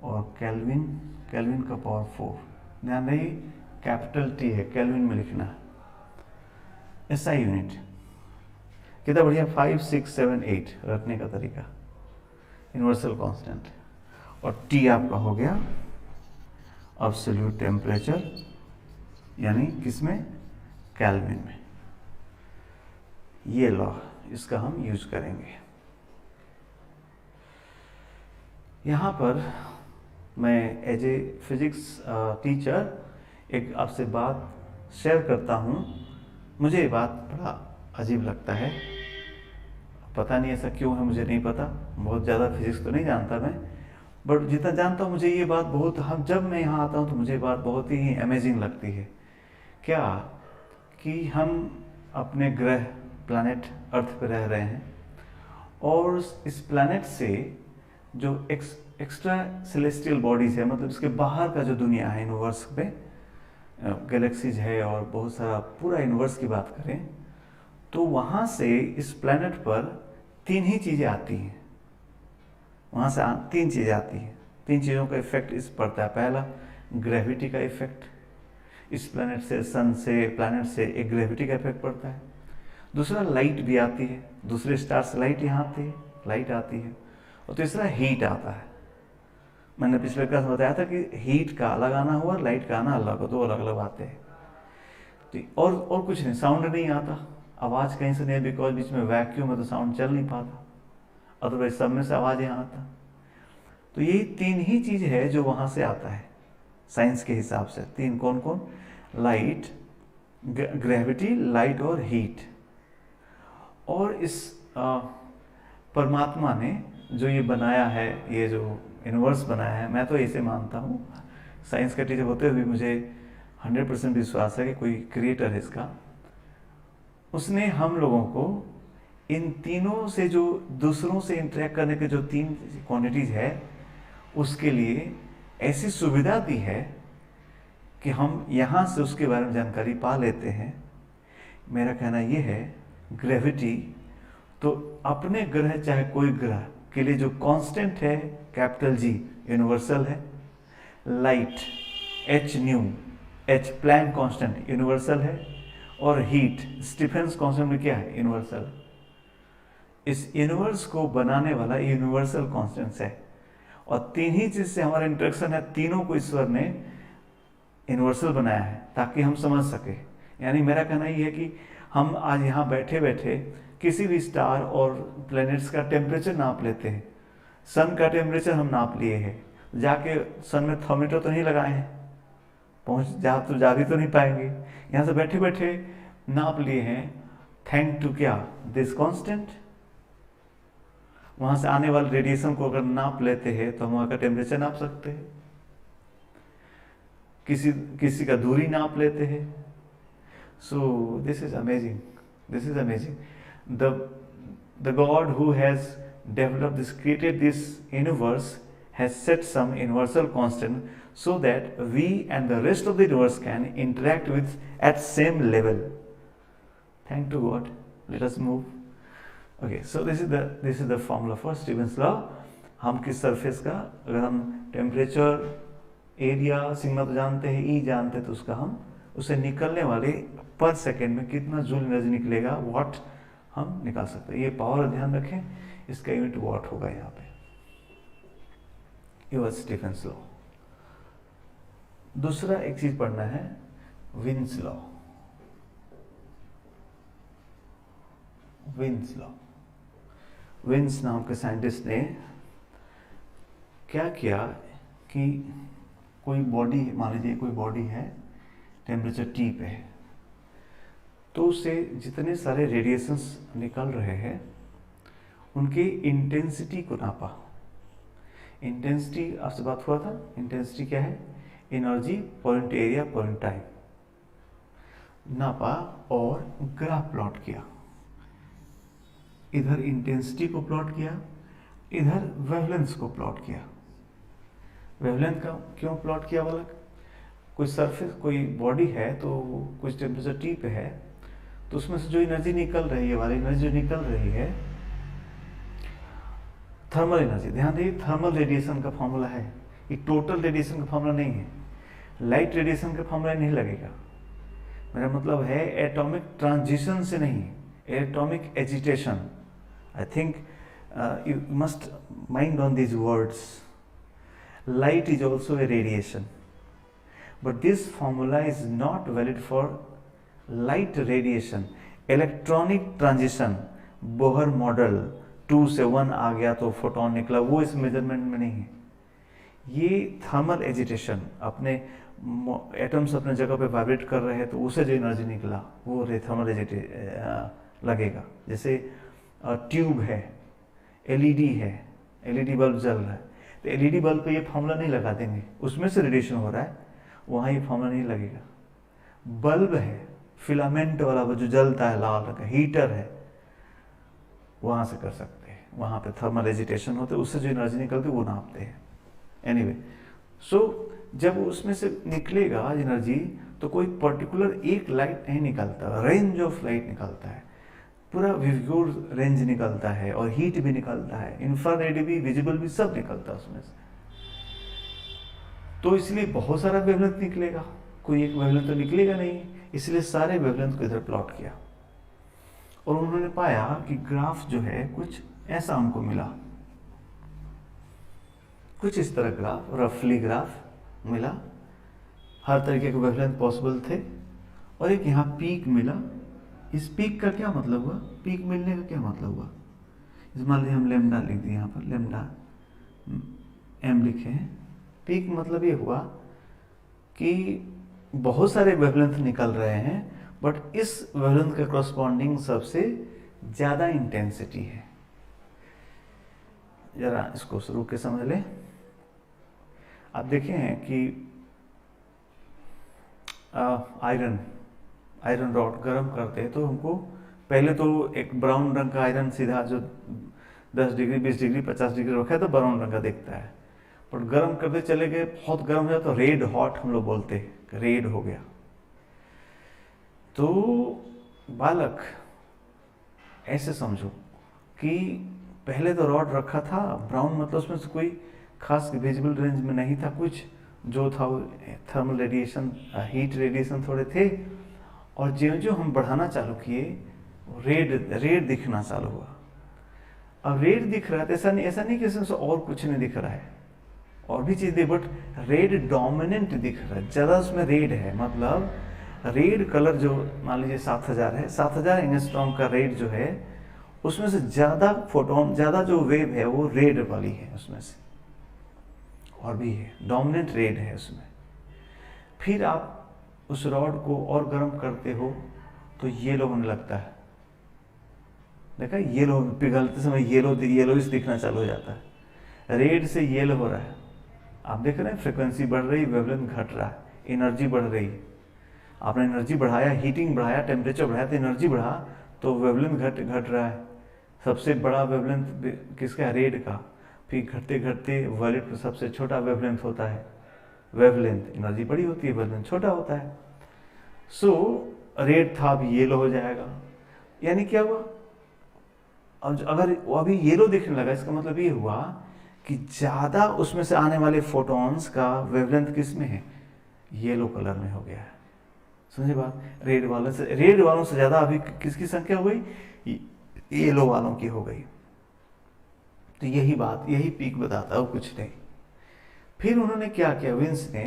और केल्विन, केल्विन का पावर 4। ध्यान रही कैपिटल T है, केल्विन में लिखना है। SI यूनिट कितना बढ़िया, 5, 6, 7, 8 रखने का तरीका, यूनिवर्सल कांस्टेंट। और T आपका हो गया एब्सोल्यूट टेम्परेचर, यानी किसमें, केल्विन में। ये लॉ इसका हम यूज करेंगे। यहाँ पर मैं एज ए फिजिक्स टीचर एक आपसे बात शेयर करता हूँ। मुझे ये बात बड़ा अजीब लगता है, पता नहीं ऐसा क्यों है, मुझे नहीं पता, बहुत ज़्यादा फिजिक्स तो नहीं जानता मैं, बट जितना जानता हूँ मुझे ये बात बहुत, हम जब मैं यहाँ आता हूँ तो मुझे ये बात बहुत ही अमेजिंग लगती है। क्या कि हम अपने ग्रह प्लैनेट अर्थ पे रह रहे हैं, और इस प्लैनेट से जो एक्स्ट्रा सेलेस्टियल बॉडीज है, मतलब इसके बाहर का जो दुनिया है यूनिवर्स में, गैलेक्सीज है और बहुत सारा पूरा यूनिवर्स की बात करें तो वहाँ से इस प्लैनेट पर 3 ही चीज़ें आती हैं। वहाँ से 3 चीज़ें आती हैं, 3 चीज़ों का इफेक्ट इस पड़ता है। पहला ग्रेविटी का इफेक्ट, इस प्लैनेट से, सन से, प्लैनेट से एक ग्रेविटी का इफेक्ट पड़ता है। दूसरा लाइट भी आती है, दूसरे स्टार से लाइट यहाँ आती है, लाइट आती है। और तीसरा हीट आता है। मैंने पिछले क्लास में बताया था कि हीट का अलग आना हुआ, लाइट का आना अलग हो, 2 अलग अलग आते हैं। तो और कुछ नहीं, साउंड नहीं आता, आवाज़ कहीं से नहीं, बिकॉज बीच में वैक्यूम है तो साउंड चल नहीं पाता, अदरवाइज सब में से आवाज़ यहाँ आता। तो यही 3 ही चीज़ है जो वहाँ से आता है साइंस के हिसाब से। 3 कौन कौन, लाइट, ग्रेविटी, लाइट और हीट। और इस परमात्मा ने जो ये बनाया है, ये जो यूनिवर्स बनाया है, मैं तो ऐसे मानता हूँ, साइंस का टीचर होते हुए मुझे 100% विश्वास है कि कोई क्रिएटर है इसका। उसने हम लोगों को इन तीनों से, जो दूसरों से इंटरेक्ट करने के जो 3 क्वांटिटीज है, उसके लिए ऐसी सुविधा दी है कि हम यहाँ से उसके बारे में जानकारी पा लेते हैं। मेरा कहना ये है, ग्रेविटी तो अपने ग्रह चाहे कोई ग्रह के लिए जो कांस्टेंट है कैपिटल G यूनिवर्सल है। Light H nu, H Planck constant universal है। और हीट स्टीफेंस कांस्टेंट क्या है, यूनिवर्सल। इस यूनिवर्स को बनाने वाला यूनिवर्सल कांस्टेंट्स है, और 3 ही चीज से हमारा इंटरेक्शन है। तीनों को ईश्वर ने यूनिवर्सल बनाया है ताकि हम समझ सके। यानी मेरा कहना ये है कि हम आज यहाँ बैठे बैठे किसी भी स्टार और प्लैनेट्स का टेम्परेचर नाप लेते हैं। सन का टेम्परेचर हम नाप लिए हैं, जाके सन में थर्मोमीटर तो नहीं लगाए हैं, जा भी तो नहीं पाएंगे। यहाँ से बैठे बैठे नाप लिए हैं, थैंक टू क्या, दिस कांस्टेंट। वहां से आने वाले रेडिएशन को अगर नाप लेते हैं तो हम वहां का टेम्परेचर नाप सकते हैं। किसी का दूरी नाप लेते हैं। So this is amazing, this is amazing. The God who has developed this, created this universe, has set some universal constant so that we and the rest of the universe can interact with at same level. Thank to God. Let us move. Okay, so this is the formula for Stevens law. हम किस surface का, अगर हम temperature, area, sigma तो जानते हैं, ई जानते हैं, तो उसका हम उसे निकलने वाले पर सेकेंड में कितना जूल एनर्जी निकलेगा, वाट हम निकाल सकते हैं। ये पावर ध्यान रखें, इसका यूनिट वाट होगा यहाँ पे। ये वाज स्टीफेंस लॉ। दूसरा एक चीज पढ़ना है, wins law. Wins law, wins नाम के साइंटिस्ट ने क्या किया कि कोई बॉडी, मान लीजिए कोई बॉडी है, टेम्परेचर T पे है, तो उससे जितने सारे रेडिएशंस निकल रहे हैं उनकी इंटेंसिटी को नापा। इंटेंसिटी आपसे बात हुआ था, इंटेंसिटी क्या है? Energy point area point time. नापा और ग्राफ प्लॉट किया। इधर इंटेंसिटी को प्लॉट किया, इधर वेवलेंथ को प्लॉट किया। वेवलेंथ का क्यों प्लॉट किया बोला? कोई सरफेस, कोई बॉडी है तो कुछ टेम्परेचर T पे है, तो उसमें से जो एनर्जी निकल रही है, वाली एनर्जी जो निकल रही है थर्मल एनर्जी। ध्यान दें, थर्मल रेडिएशन का फॉर्मूला है, ये टोटल रेडिएशन का फॉर्मूला नहीं है। लाइट रेडिएशन का फॉर्मूला नहीं लगेगा। मेरा मतलब है एटॉमिक ट्रांजिशन से नहीं, atomic agitation. I think you must mind on these words. Light is also a radiation, but this formula is not valid for light radiation. Electronic transition, Bohr model 2 से 1 आ गया तो फोटोन निकला, वो इस measurement में नहीं है। ये थर्मल एजिटेशन, अपने एटम्स अपने जगह पे वाइब्रेट कर रहे हैं तो उसे जो एनर्जी निकला वो थर्मल एजिटेशन लगेगा। जैसे ट्यूब है, एलईडी है, एलईडी बल्ब जल रहा है, तो एलईडी बल्ब पे ये फॉर्मूला नहीं लगा देंगे, उसमें से रेडिएशन हो रहा है, वहाँ ये फॉर्मूला नहीं लगेगा। बल्ब है, फिलामेंट वाला जो जलता है लाल रंग का, हीटर है, वहाँ से कर सकते हैं, वहाँ पे थर्मल एजिटेशन होते हैं, उससे जो एनर्जी निकलती है वो नापते हैं। एनीवे, सो जब उसमें से निकलेगा एनर्जी तो कोई पर्टिकुलर एक लाइट नहीं निकलता, रेंज ऑफ लाइट निकलता है, पूरा विजिबल रेंज निकलता है और हीट भी निकलता है, इंफ्रारेड भी, विजिबल भी, सब निकलता है उसमें से। तो इसलिए बहुत सारा वेवलेंथ निकलेगा, कोई एक वेवलेंथ तो निकलेगा नहीं, इसलिए सारे वेवलेंथ को इधर प्लॉट किया और उन्होंने पाया कि ग्राफ जो है कुछ ऐसा उनको मिला, कुछ इस तरह ग्राफ, रफली ग्राफ मिला। हर तरीके के वेवलेंथ पॉसिबल थे और एक यहाँ पीक मिला। इस पीक का क्या मतलब हुआ? पीक मिलने का क्या मतलब हुआ? इस मान लीजिए हम लेमडा लिख दिए, यहाँ पर लेमडा m लिखे हैं। पीक मतलब ये हुआ कि बहुत सारे वेवलेंथ निकल रहे हैं, बट इस वेवलेंथ के करस्पॉन्डिंग सबसे ज़्यादा इंटेंसिटी है। जरा इसको शुरू के समझ लें। आप देखें हैं कि आयरन रॉड गर्म करते हैं तो हमको पहले तो एक ब्राउन रंग का आयरन सीधा जो 10 डिग्री 20 डिग्री 50 डिग्री रखा है तो ब्राउन रंग का दिखता है, बट गर्म करते चले गए, बहुत गर्म हो जाए तो रेड हॉट हम लोग बोलते हैं, रेड हो गया। तो बालक ऐसे समझो कि पहले तो रॉड रखा था ब्राउन, मतलब उसमें से कोई खास विजिबल रेंज में नहीं था, कुछ जो था वो थर्मल रेडिएशन, हीट रेडिएशन थोड़े थे, और जो जो हम बढ़ाना चालू किए रेड दिखना चालू हुआ। अब रेड दिख रहा है, ऐसा नहीं कि इसमें से और कुछ नहीं दिख रहा है, और भी चीज़, बट रेड डोमिनेंट दिख रहा है, ज़्यादा उसमें रेड है। मतलब रेड कलर जो मान लीजिए 7000 है, 7000 एंगस्ट्रॉम का रेड जो है उसमें से ज़्यादा फोटोन, ज़्यादा जो वेव है वो रेड वाली है उसमें से, और भी है, डोमिनेंट रेड है उसमें। फिर आप उस रॉड को और गर्म करते हो तो येलो होने लगता है, देखा, येलो पिघलते समय येलोइश दिखना चालू हो जाता है, रेड से येलो हो रहा है। आप देख रहे हैं फ्रिक्वेंसी बढ़ रही, वेवलेंथ घट रहा है, एनर्जी बढ़ रही है। आपने एनर्जी बढ़ाया, हीटिंग बढ़ाया, टेम्परेचर बढ़ाया तो एनर्जी बढ़ा, तो वेवलेंथ घट रहा है। सबसे बड़ा वेवलेंथ किसका है? रेड का। फिर घटते घटते वायलेट का सबसे छोटा वेवलेंथ होता है, वेवलेंथ, एनर्जी बड़ी होती है, वेवलेंथ छोटा होता है। सो रेड था, अब येलो हो जाएगा। यानी क्या हुआ? अब अगर वो अभी येलो दिखने लगा, इसका मतलब ये हुआ कि ज़्यादा उसमें से आने वाले फोटॉन्स का वेवलेंथ किस में है? येलो कलर में हो गया है। समझे बात? रेड वालों से ज़्यादा अभी किसकी संख्या हो गई? येलो वालों की हो गई। तो यही बात, यही पीक बताता है, कुछ नहीं। फिर उन्होंने क्या किया, विंस ने,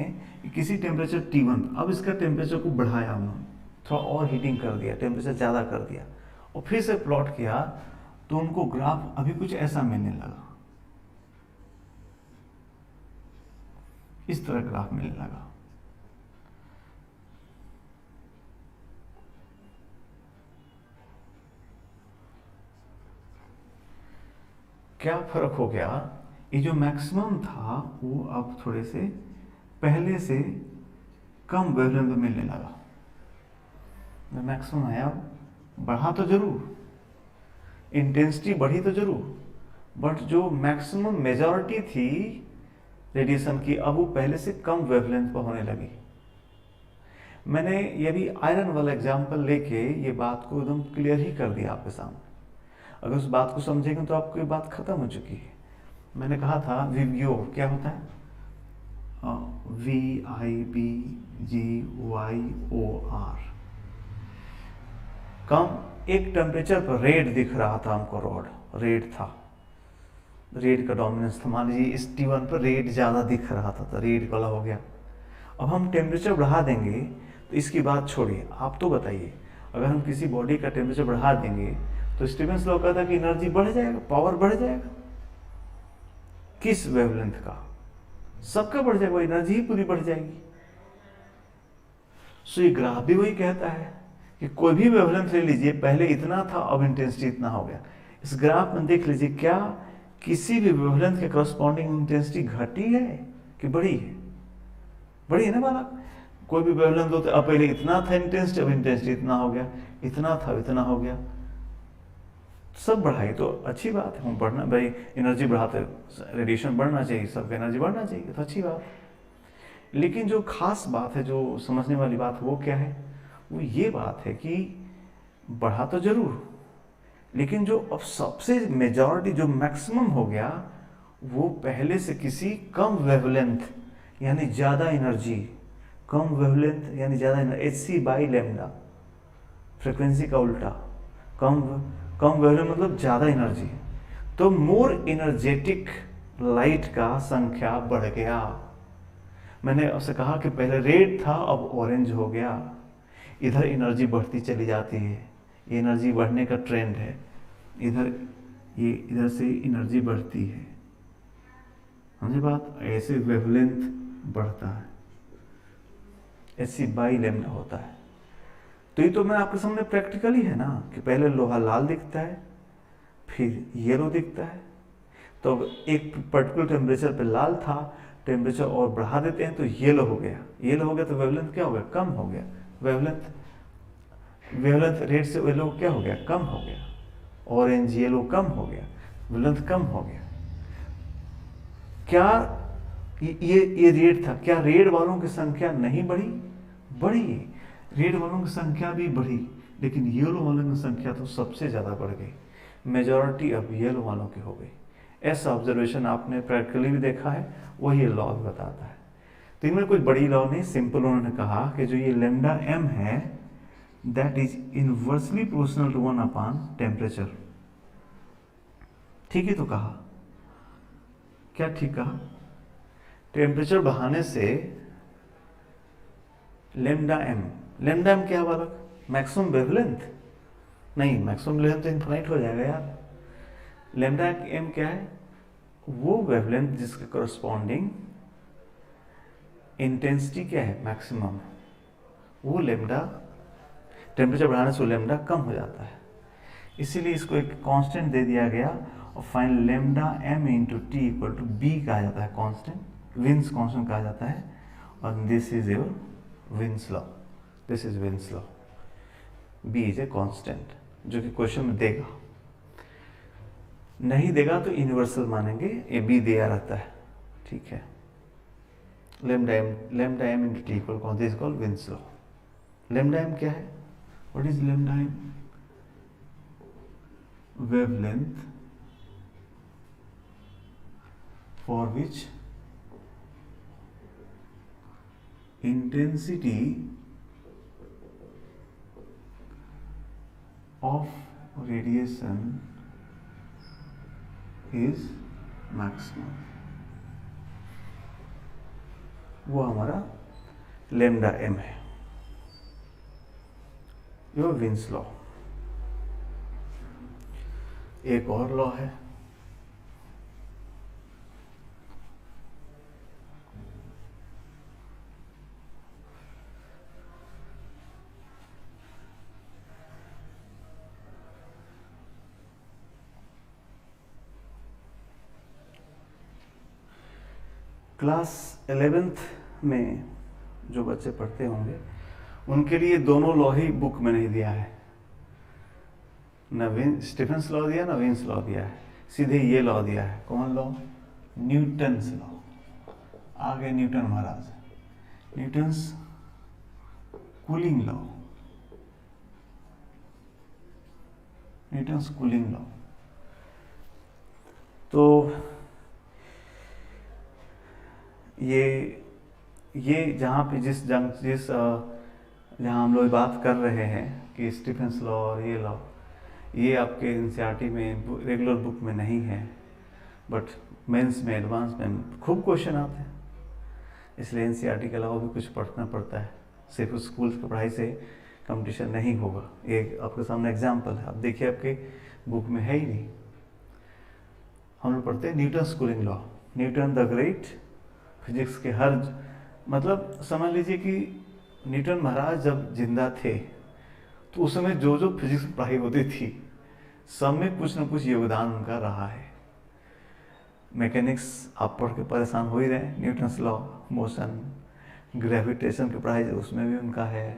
किसी टेम्परेचर T1, अब इसका टेम्परेचर को बढ़ाया उन्होंने, थोड़ा और हीटिंग कर दिया, टेम्परेचर ज़्यादा कर दिया, और फिर से प्लॉट किया तो उनको ग्राफ अभी कुछ ऐसा मिलने लगा। इस तरह ग्राफ मिलने लगा। क्या फर्क हो गया, ये जो मैक्सिमम था वो अब थोड़े से पहले से कम वेवलेंथ में मिलने लगा। मैक्सिमम आया, बढ़ा तो जरूर, इंटेंसिटी बढ़ी तो जरूर, बट जो मैक्सिमम मेजॉरिटी थी रेडिएशन की अब वो पहले से कम वेवलेंथ पर होने लगी। मैंने ये भी आयरन वाला एग्जांपल लेके ये बात को एकदम क्लियर ही कर दिया आपके सामने। अगर उस बात को समझेंगे तो आपको ये बात खत्म हो चुकी है। मैंने कहा था विब्रियो क्या होता है, VIBGYOR, कम एक टेम्परेचर पर रेड दिख रहा था हमको, रॉड रेड था, रेड का डोमिनेंस था, मान लीजिए इस T1 पर रेड ज़्यादा दिख रहा था तो रेड वाला हो गया। अब हम टेम्परेचर बढ़ा देंगे तो इसकी बात छोड़िए, आप तो बताइए अगर हम किसी बॉडी का टेम्परेचर बढ़ा देंगे तो स्टीफेंस लॉ कहता कि एनर्जी बढ़ जाएगा, पावर बढ़ जाएगा। किस वेवलेंथ का? सबका बढ़ जाएगा, एनर्जी ही पूरी बढ़ जाएगी। सो ये ग्राफ भी वही कहता है कि कोई भी वेवलेंथ ले लीजिए, पहले इतना था अब इंटेंसिटी इतना हो गया। इस ग्राफ में देख लीजिए क्या किसी भी वेवलेंथ के करस्पॉन्डिंग इंटेंसिटी घटी है कि बढ़ी है? बढ़ी है ना बालक। कोई भी वेवलेंथ होते अब पहले इतना था इंटेंसिटी, अब इंटेंसिटी इतना हो गया, इतना था इतना हो गया, सब बढ़ाई तो अच्छी बात है। हम बढ़ना भाई एनर्जी बढ़ाते, रेडिएशन बढ़ना चाहिए, सबका एनर्जी बढ़ना चाहिए तो अच्छी बात। लेकिन जो खास बात है, जो समझने वाली बात वो क्या है, वो ये बात है कि बढ़ा तो जरूर, लेकिन जो अब सबसे मेजॉरिटी जो मैक्सिमम हो गया वो पहले से किसी कम वेवलेंथ यानी ज़्यादा एनर्जी, कम वेवलेंथ यानी ज़्यादा एनर्जी, hc/λ फ्रिक्वेंसी का उल्टा, कम वेवलेंथ मतलब ज़्यादा एनर्जी, तो मोर एनर्जेटिक लाइट का संख्या बढ़ गया। मैंने उससे कहा कि पहले रेड था अब ऑरेंज हो गया, इधर एनर्जी बढ़ती चली जाती है, ये एनर्जी बढ़ने का ट्रेंड है, इधर से एनर्जी बढ़ती है, समझे बात। ऐसे वेवलेंथ बढ़ता है, hc/λ होता है। तो ये तो मैं आपके सामने प्रैक्टिकली है ना कि पहले लोहा लाल दिखता है फिर येलो दिखता है, तो एक पर्टिकुलर टेम्परेचर पे लाल था, टेम्परेचर और बढ़ा देते हैं तो येलो हो गया, येलो हो गया तो वेवलेंथ क्या हो गया, कम हो गया। वेवलेंथ रेड से येलो क्या हो गया, कम हो गया। ऑरेंज येलो कम हो गया, वेवलेंथ कम हो गया। क्या ये रेड था, क्या रेड वालों की संख्या नहीं बढ़ी? बढ़ी, रेड वालों की संख्या भी बढ़ी, लेकिन येलो वालों की संख्या तो सबसे ज़्यादा बढ़ गई, मेजॉरिटी अब येलो वालों की हो गई। ऐसा ऑब्जर्वेशन आपने प्रैक्टिकली भी देखा है, वही लॉ भी बताता है। तो इनमें कोई बड़ी लॉ नहीं, सिंपल उन्होंने कहा कि जो ये लैम्डा m है that is inversely proportional to 1/टेम्परेचर। ठीक ही तो कहा, क्या ठीक कहा? टेम्परेचर बढ़ाने से लैम्डा m क्या बालक, मैक्सिमम वेवलेंथ? नहीं, मैक्सिमम वेवलेंथ तो इनफाइनाइट हो जाएगा यार। लैम्डा m क्या है? वो वेवलेंथ जिसके करस्पॉन्डिंग इंटेंसिटी क्या है, मैक्सिमम। वो लैम्डा, टेम्परेचर बढ़ाने से लैम्डा कम हो जाता है, इसीलिए इसको एक कांस्टेंट दे दिया गया और fine lambda m into T equal to b कहा जाता है, कांस्टेंट, विन्स कांस्टेंट कहा जाता है। और this is your Wien's law, this is Wien's law. B is a constant, जो कि क्वेश्चन में देगा, नहीं देगा तो यूनिवर्सल मानेंगे, ये बी दिया रहता है, ठीक है। Lambda m into T equal this called wins law. Lambda m क्या है? What is lambda m? wavelength for which intensity of radiation is maximum, वो हमारा लैम्डा m है, यो विन्स लॉ। एक और लॉ है, क्लास 11th में जो बच्चे पढ़ते होंगे उनके लिए दोनों लॉ ही बुक में नहीं दिया है, न स्टीफेंस लॉ दिया ना विन्स लॉ दिया है, सीधे ये लॉ दिया है। कौन लॉ? Newton's law. आगे न्यूटन महाराज, Newton's cooling law, Newton's cooling law. तो ये जहाँ पे जिस जहाँ हम लोग बात कर रहे हैं कि स्टीफेंस लॉ और ये लॉ, ये आपके एनसीईआरटी में रेगुलर बुक में नहीं है, बट मेंस में एडवांस में खूब क्वेश्चन आते हैं, इसलिए एनसीईआरटी के अलावा भी कुछ पढ़ना पड़ता है। सिर्फ स्कूल की पढ़ाई से कंपटीशन नहीं होगा। एक आपके सामने एग्जाम्पल है, आप देखिए आपके बुक में है ही नहीं। हम लोग पढ़ते हैं Newton cooling law, Newton the great. Physics के हर मतलब समझ लीजिए कि न्यूटन महाराज जब जिंदा थे तो उस समय जो जो फिजिक्स पढ़ाई होती थी सब में कुछ न कुछ योगदान उनका रहा है। मैकेनिक्स आप पढ़ के परेशान हो ही रहे, न्यूटन्स लॉ, मोशन, ग्रेविटेशन की पढ़ाई उसमें भी उनका है।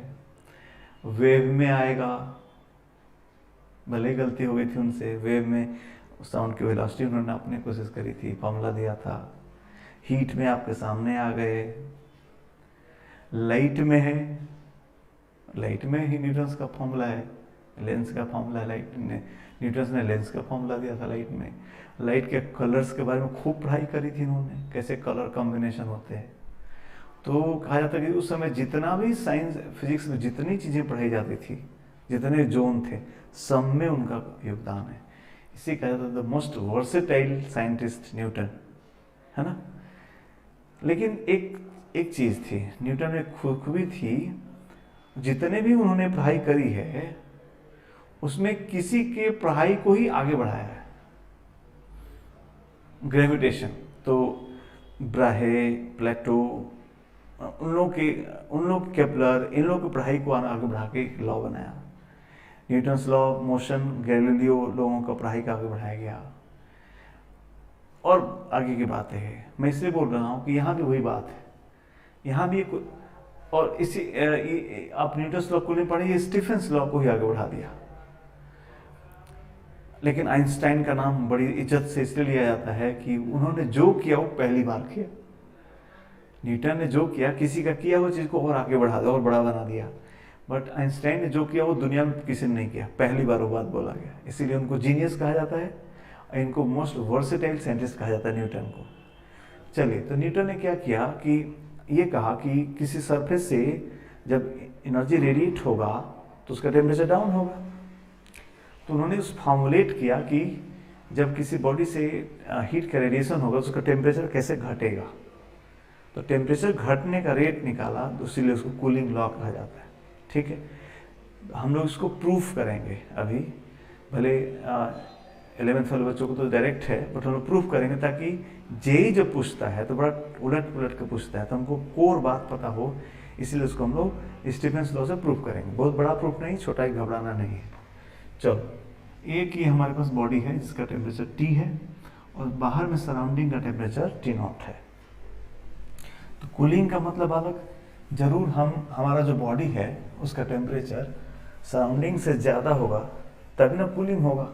वेव में आएगा, भले ही गलती हो गई थी उनसे, वेव में साउंड की वेलोसिटी उन्होंने अपनी कोशिश करी थी, फॉर्मूला दिया था। हीट में आपके सामने आ गए। लाइट में है, लाइट में ही न्यूटन्स का फॉर्मूला है, लेंस का फॉर्मूला है। लाइट ने न्यूटन्स ने लेंस का फॉर्मूला दिया था लाइट में। लाइट के कलर्स के बारे में खूब पढ़ाई करी थी इन्होंने, कैसे कलर कॉम्बिनेशन होते हैं। तो कहा जाता है कि उस समय जितना भी साइंस फिजिक्स में जितनी चीज़ें पढ़ाई जाती थी, जितने जोन थे, सब में उनका योगदान है। इसी कहा जाता है the most versatile scientist Newton, है ना। लेकिन एक चीज़ थी, न्यूटन में खूबी थी, जितने भी उन्होंने पढ़ाई करी है उसमें किसी के पढ़ाई को ही आगे बढ़ाया है। ग्रेविटेशन तो ब्राहे, प्लेटो, उन लोग केपलर, इन लोग की पढ़ाई को आगे बढ़ा के लॉ बनाया। न्यूटन्स लॉ, मोशन, गैलीलियो लोगों का पढ़ाई का आगे बढ़ाया गया। और आगे की बात है, मैं इसलिए बोल रहा हूँ कि यहाँ भी वही बात है, यहाँ भी और इसी आप न्यूटन्स लॉ को नहीं पढ़े, ये स्टीफेंस लॉ को ही आगे बढ़ा दिया। लेकिन आइंस्टाइन का नाम बड़ी इज्जत से इसलिए लिया जाता है कि उन्होंने जो किया वो पहली बार किया। न्यूटन ने जो किया, किसी का किया वो चीज़ को और आगे बढ़ा दिया और बड़ा बना दिया। बट आइंस्टाइन ने जो किया वो दुनिया में किसी ने नहीं किया, पहली बार वो बात बोला गया, इसीलिए उनको जीनियस कहा जाता है। इनको मोस्ट वर्सेटाइल साइंटिस्ट कहा जाता है न्यूटन को। चलिए, तो न्यूटन ने क्या किया कि ये कहा कि किसी सरफेस से जब एनर्जी रेडिएट होगा तो उसका टेम्परेचर डाउन होगा। तो उन्होंने उस फॉर्मुलेट किया कि जब किसी बॉडी से हीट का रेडिएशन होगा तो उसका टेम्परेचर कैसे घटेगा। तो टेम्परेचर घटने का रेट निकाला, तो इसीलिए उसको कूलिंग लॉ कहा जाता है। ठीक है, हम लोग इसको प्रूफ करेंगे अभी, भले 11th वाले बच्चों को तो डायरेक्ट है, बट हम लोग प्रूफ करेंगे ताकि जेई जब पूछता है तो बड़ा उलट पुलट के पूछता है, तो हमको कोर बात पता हो, इसलिए उसको हम लोग स्टीफेंस लॉ से प्रूफ करेंगे। बहुत बड़ा प्रूफ नहीं, छोटा ही, घबराना नहीं है। चलो, एक ही हमारे पास बॉडी है जिसका टेम्परेचर T है और बाहर में सराउंडिंग का टेम्परेचर T0 है। तो कूलिंग का मतलब अलग, जरूर हमारा जो बॉडी है उसका टेम्परेचर सराउंडिंग से ज़्यादा होगा तभी ना कूलिंग होगा।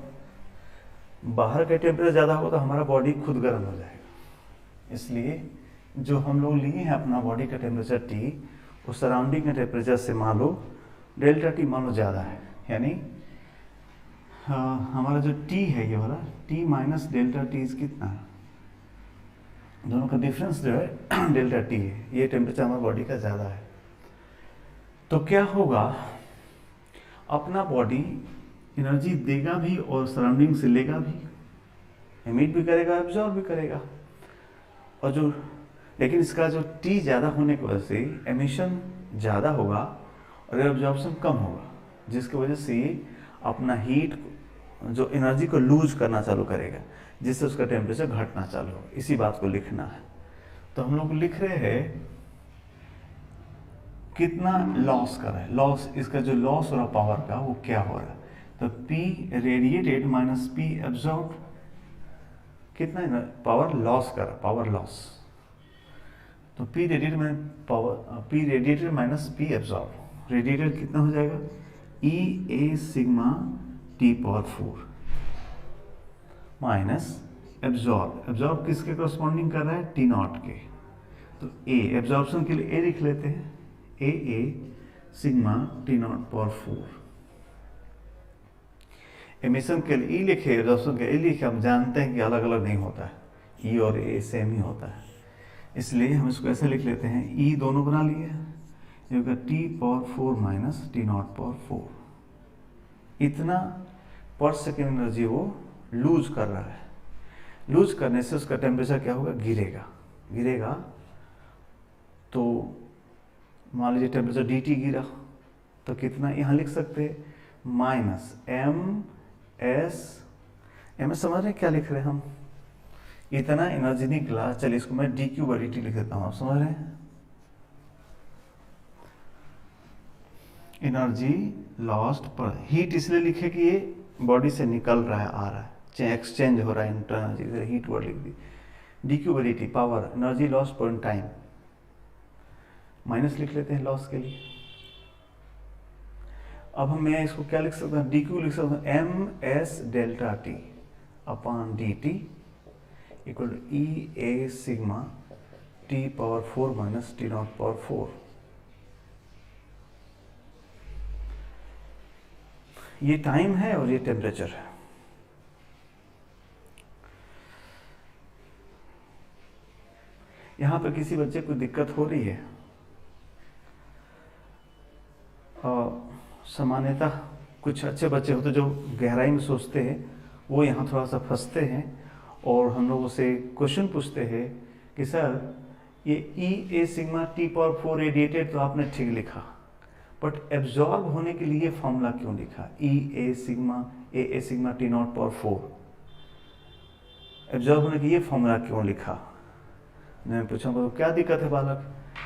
बाहर का टेम्परेचर ज़्यादा होगा तो हमारा बॉडी खुद गर्म हो जाएगा। इसलिए जो हम लोग लिए हैं अपना बॉडी का टेम्परेचर T, उस सराउंडिंग के टेम्परेचर से मान लो डेल्टा T मान लो ज़्यादा है, यानी हमारा जो T है ये वाला T माइनस डेल्टा T कितना है, दोनों का डिफरेंस जो है डेल्टा T है, ये टेम्परेचर हमारे बॉडी का ज़्यादा है। तो क्या होगा, अपना बॉडी एनर्जी देगा भी और सराउंडिंग से लेगा भी, एमिट भी करेगा, एब्जॉर्ब भी करेगा। और जो लेकिन इसका जो T ज़्यादा होने की वजह से एमिशन ज़्यादा होगा और एब्जॉर्प्शन कम होगा, जिसकी वजह से अपना हीट जो एनर्जी को लूज करना चालू करेगा, जिससे उसका टेम्परेचर घटना चालू होगा। इसी बात को लिखना है। तो हम लोग लिख रहे हैं कितना लॉस कर रहा है, लॉस, इसका जो लॉस हो रहा पावर का वो क्या हो रहा है। तो P radiated minus P absorb, कितना पावर लॉस कर रहा, पावर लॉस। तो P रेडिएटेड में power, P radiated minus P absorb, radiated कितना हो जाएगा E A sigma T power 4 minus absorb, absorb किसके कॉरस्पॉन्डिंग कर रहा है T नॉट के, तो A एब्जॉर्प्शन के लिए A लिख लेते हैं, A sigma T naught power 4, emission के लिए E लिखे, एब्जॉर्प्शन के लिए A लिखे, हम जानते हैं कि अलग अलग नहीं होता है, E और A सेम ही होता है, इसलिए हम इसको ऐसे लिख लेते हैं, E दोनों बना लिए, ये होगा T power 4 minus T naught power 4, इतना पर सेकेंड एनर्जी वो लूज कर रहा है, लूज करने से उसका टेम्परेचर क्या होगा, गिरेगा, गिरेगा तो मान लीजिए टेम्परेचर dt गिरा, तो कितना यहाँ लिख सकते हैं माइनस एम समझ रहे हैं क्या लिख रहे हैं हम, इतना एनर्जी निकला, चलिए इसको मैं dq/dt लिख देता हूँ, आप समझ रहे हैं, एनर्जी लॉस्ट पर, हीट इसलिए लिखे कि ये बॉडी से निकल रहा है, आ रहा है, एक्सचेंज हो रहा है इंटरनल एनर्जी, हीट वर्ड लिख दी, dq/dt पावर, एनर्जी लॉस पर टाइम, माइनस लिख लेते हैं लॉस के लिए। अब मैं इसको क्या लिख सकता हूँ, dq लिख सकता हूँ ms delta t upon dt equal to E A sigma T power 4 minus T naught power 4, ये टाइम है और ये टेम्परेचर है। यहाँ पर किसी बच्चे को दिक्कत हो रही है, सामान्यतः कुछ अच्छे बच्चे होते जो गहराई में सोचते हैं, वो यहाँ थोड़ा सा फंसते हैं और हम लोगों से क्वेश्चन पूछते हैं कि सर ये E A sigma T power 4 radiated तो आपने ठीक लिखा, बट एब्जॉर्ब होने के लिए फॉर्मूला क्यों लिखा E A sigma T naught power 4, absorb होने के लिए फॉर्मूला क्यों लिखा। मैं पूछूंगा तो क्या दिक्कत है बालक,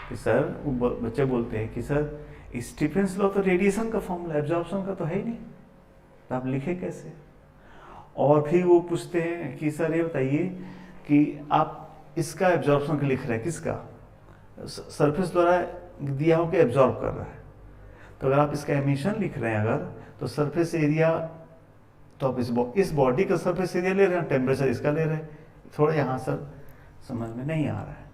कि सर वो बच्चे बोलते हैं कि सर स्टीफेंस लॉ तो रेडिएशन का फॉर्मूला, एब्जॉर्प्शन का तो है ही नहीं, तो आप लिखे कैसे। और फिर वो पूछते हैं कि सर ये बताइए कि आप इसका एब्जॉर्प्शन का लिख रहे हैं, किसका, सरफेस द्वारा दिया हो कि एब्जॉर्ब कर रहा है, तो अगर आप इसका एमिशन लिख रहे हैं अगर, तो सरफेस एरिया, तो आप इस बॉडी का सरफेस एरिया ले रहे हैं, टेम्परेचर इसका ले रहे हैं, थोड़ा यहाँ सर समझ में नहीं आ रहा है,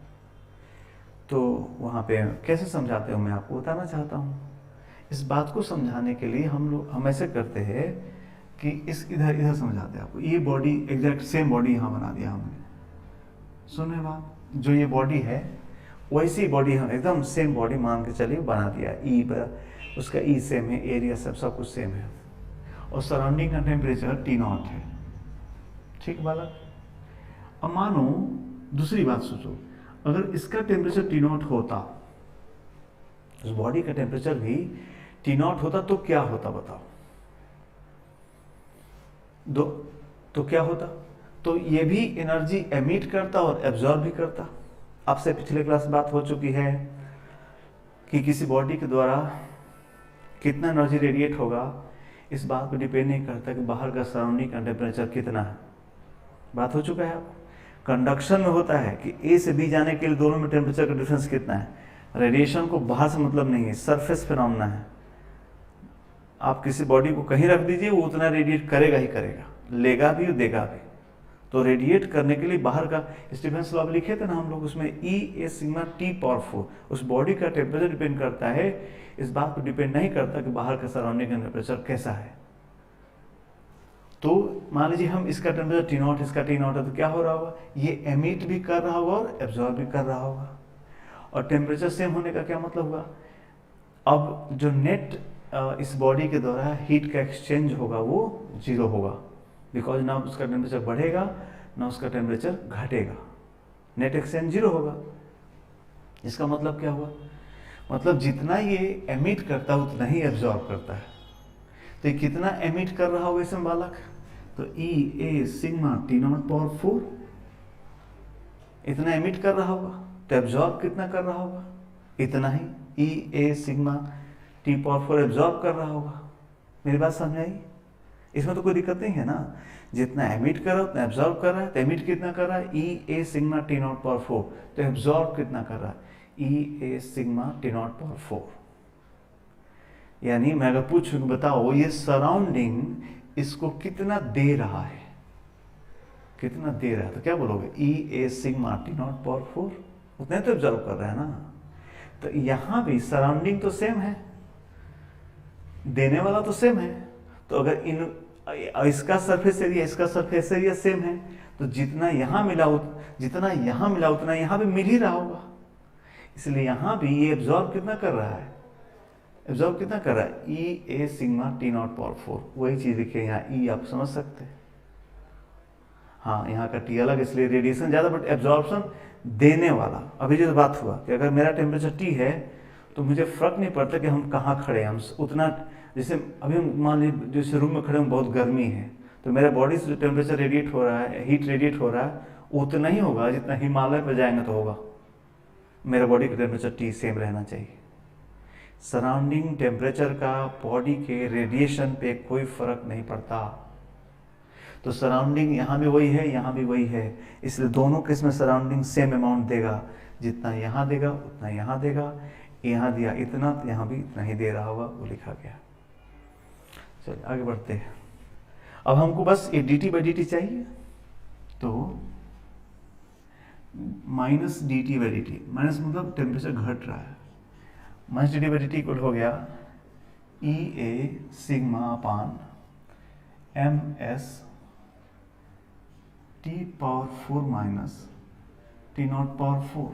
तो वहाँ पे कैसे समझाते हो मैं आपको बताना चाहता हूँ। इस बात को समझाने के लिए हम ऐसे करते हैं कि इस इधर समझाते हैं आपको, ये बॉडी एग्जैक्ट सेम बॉडी यहाँ बना दिया हमने, सुने बात, जो ये बॉडी है वैसी बॉडी हम एकदम सेम बॉडी मान के चलिए बना दिया, उसका ई सेम है, एरिया सब कुछ सेम है, और सराउंडिंग का टेम्परेचर T नॉट है, ठीक बालक। अब मानो दूसरी बात सोचो, अगर इसका टेम्परेचर T नॉट होता, उस बॉडी का टेम्परेचर भी T नॉट होता, तो क्या होता बताओ, तो क्या होता, तो ये भी एनर्जी एमिट करता और एब्जॉर्ब भी करता। आपसे पिछले क्लास में बात हो चुकी है कि किसी बॉडी के द्वारा कितना एनर्जी रेडिएट होगा, इस बात पर डिपेंड नहीं करता कि बाहर का सराउंडिंग का टेम्परेचर कितना है, बात हो चुका है आपको। कंडक्शन में होता है कि A से B जाने के लिए दोनों में टेम्परेचर का डिफरेंस कितना है, रेडिएशन को बाहर से मतलब नहीं है, सरफेस फिनोमेना है, आप किसी बॉडी को कहीं रख दीजिए वो उतना रेडिएट करेगा ही करेगा, लेगा भी और देगा भी, तो रेडिएट करने के लिए बाहर का स्टीफेंस लॉ लिखे थे ना हम लोग, उसमें E A sigma T power 4, उस बॉडी का टेम्परेचर डिपेंड करता है, इस बात पर डिपेंड नहीं करता कि बाहर का सराउंडिंग का टेम्परेचर कैसा है। तो मान लीजिए हम इसका टेम्परेचर T नॉट, इसका T नॉट है, तो क्या हो रहा होगा, ये एमिट भी कर रहा होगा और एब्जॉर्ब भी कर रहा होगा, और टेम्परेचर सेम होने का क्या मतलब हुआ, अब जो नेट इस बॉडी के द्वारा हीट का एक्सचेंज होगा वो 0 होगा, बिकॉज ना उसका टेम्परेचर बढ़ेगा ना उसका टेम्परेचर घटेगा, नेट एक्सचेंज 0 होगा। इसका मतलब क्या हुआ, मतलब जितना ये एमिट करता है उतना ही एब्जॉर्ब करता है, तो ये कितना एमिट कर रहा होगा इसमें बालक, तो E A sigma T naught power 4 इतना एमिट कर रहा होगा, तो एब्जॉर्ब कितना कर रहा होगा, इतना ही, E A sigma T power 4 absorb कर रहा होगा। मेरी बात समझ आई, इसमें तो कोई दिक्कत नहीं है ना, जितना एमिट कर रहा है उतना एब्जॉर्ब कर रहा है। तो एमिट कितना कर रहा है, ई A sigma T not power 4, तो एब्जॉर्ब कितना कर रहा है, ई A sigma T not power 4। यानी मैं अगर पूछूं बताओ ये सराउंडिंग इसको कितना दे रहा है, कितना दे रहा है, तो क्या बोलोगे, ई A sigma T not power 4, उतने तो एब्जॉर्ब कर रहा है ना। तो यहां भी सराउंडिंग तो सेम है, देने वाला तो सेम है। तो अगर इन इसका सरफेस एरिया इसका सरफेस एरिया सेम है, तो जितना यहां मिला उतना यहां भी मिल ही रहा होगा। इसलिए यहां भी ये एब्जॉर्ब कितना कर रहा है, एब्जॉर्ब कितना कर रहा है, ई A sigma T not power 4। वही चीज देखिए यहाँ ई आप समझ सकते हैं, हाँ यहाँ का टी अलग इसलिए रेडिएशन ज्यादा, बट एब्जॉर्प्शन देने वाला। अभी जो बात हुआ कि अगर मेरा टेम्परेचर टी है तो मुझे फर्क नहीं पड़ता कि हम कहाँ खड़े हैं, हम उतना, जैसे अभी हम मान लीजिए जैसे रूम में खड़े हैं बहुत गर्मी है, तो मेरा बॉडी से टेम्परेचर रेडिएट हो रहा है, हीट रेडिएट हो रहा है, उतना ही होगा जितना हिमालय पर जाएंगे तो होगा। मेरा बॉडी का टेम्परेचर टी सेम रहना चाहिए। सराउंडिंग टेम्परेचर का बॉडी के रेडिएशन पे कोई फर्क नहीं पड़ता। तो सराउंडिंग यहाँ भी वही है, यहाँ भी वही है, इसलिए दोनों केस में सराउंडिंग सेम अमाउंट देगा, जितना यहाँ देगा उतना यहाँ देगा। यहाँ दिया इतना तो यहाँ भी इतना ही दे रहा होगा, वो लिखा गया। चलिए आगे बढ़ते हैं। अब हमको बस ये D T by D T चाहिए, तो minus D T by D T, minus मतलब टेम्परेचर घट रहा है, minus D T by D T equal हो गया E A sigma upon M S T power 4 minus T not power 4,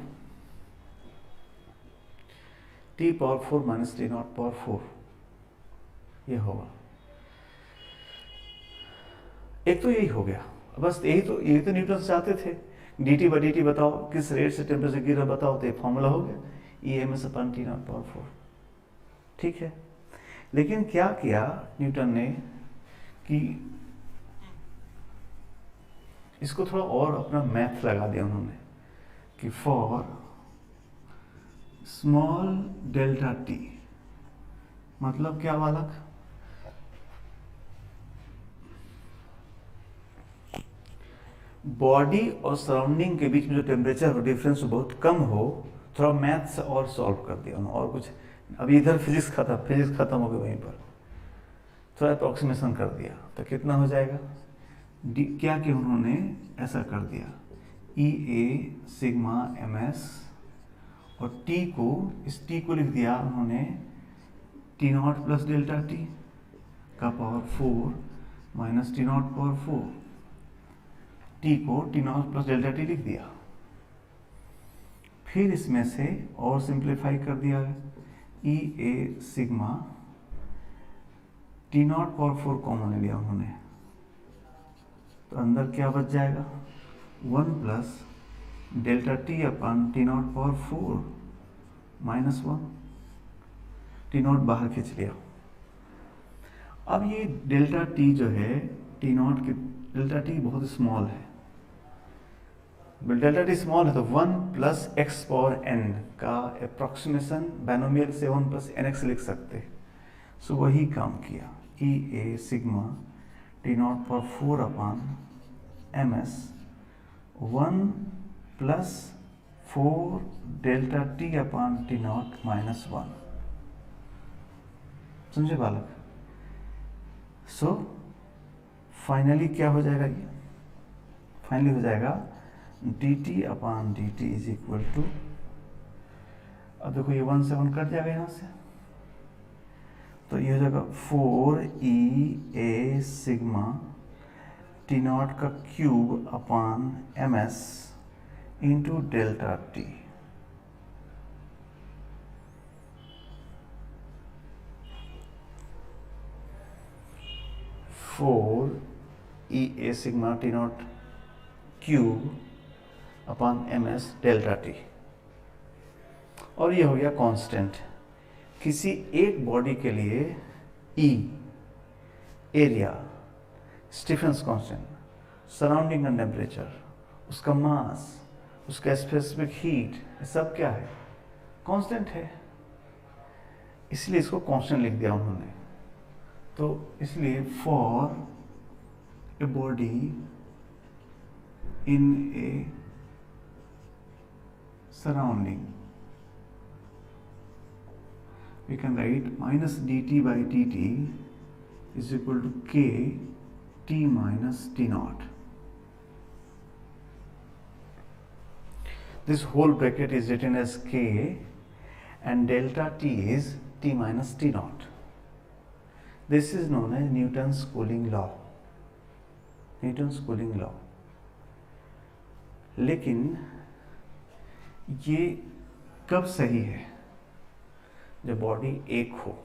T power 4 minus T not power 4, ये होगा। एक तो यही हो गया, बस यही तो न्यूटन चाहते थे। D T by D T बताओ किस रेट से टेम्परेचर गिरा बताओ, तो ये फॉर्मूला हो गया E M S upon T not power 4, ठीक है। लेकिन क्या किया न्यूटन ने कि इसको थोड़ा और अपना मैथ लगा दिया उन्होंने कि फॉर स्मॉल डेल्टा टी, मतलब क्या बालक, बॉडी और सराउंडिंग के बीच में जो टेम्परेचर डिफरेंस बहुत कम हो, थोड़ा मैथ से और सॉल्व कर दिया उन्होंने, और कुछ अभी इधर फिजिक्स खत्म हो गई, वहीं पर थोड़ा अप्रोक्सीमेशन कर दिया, तो कितना हो जाएगा, डी क्या कि उन्होंने ऐसा कर दिया E A sigma M S, और टी को, इस टी को लिख दिया उन्होंने T not plus delta T का power 4 minus T not power 4, T को T not plus delta T लिख दिया। फिर इसमें से और सिंप्लीफाई कर दिया E A sigma T not power 4 common ले लिया उन्होंने, तो अंदर क्या बच जाएगा 1 plus delta T upon T not power 4 minus 1, T not बाहर खींच लिया। अब ये डेल्टा टी जो है, टी नॉट की डेल्टा टी बहुत स्मॉल है, डेल्टा टी स्मॉल है, तो 1 प्लस एक्स पावर एन का अप्रोक्सीमेशन बाइनोमियल से 1 प्लस एन एक्स लिख सकते, सो वही काम किया E A sigma T not power 4 upon M S 1 plus 4 delta T upon T naught minus 1, समझे बालक। सो फाइनली क्या हो जाएगा, ये फाइनली हो जाएगा D T upon D T is equal to, अब देखो ये 1 से 1 कट जाएगा यहाँ से, तो ये हो जाएगा 4 E A sigma T naught का cube upon M S into delta T, four E A sigma T naught cube upon M S delta T, और ये हो गया कांस्टेंट। किसी एक बॉडी के लिए ई एरिया, स्टीफेंस कांस्टेंट, सराउंडिंग का टेम्परेचर, उसका मास, उसका स्पेसिफिक हीट, ये सब क्या है, कांस्टेंट है, इसलिए इसको कांस्टेंट लिख दिया उन्होंने। तो इसलिए for a body in A surrounding we can write minus dt by dt is equal to k t minus t naught. This whole bracket is written as k and delta t is t minus t naught. This is known as Newton's cooling law. Newton's cooling law. लेकिन ये कब सही है? जब body एक हो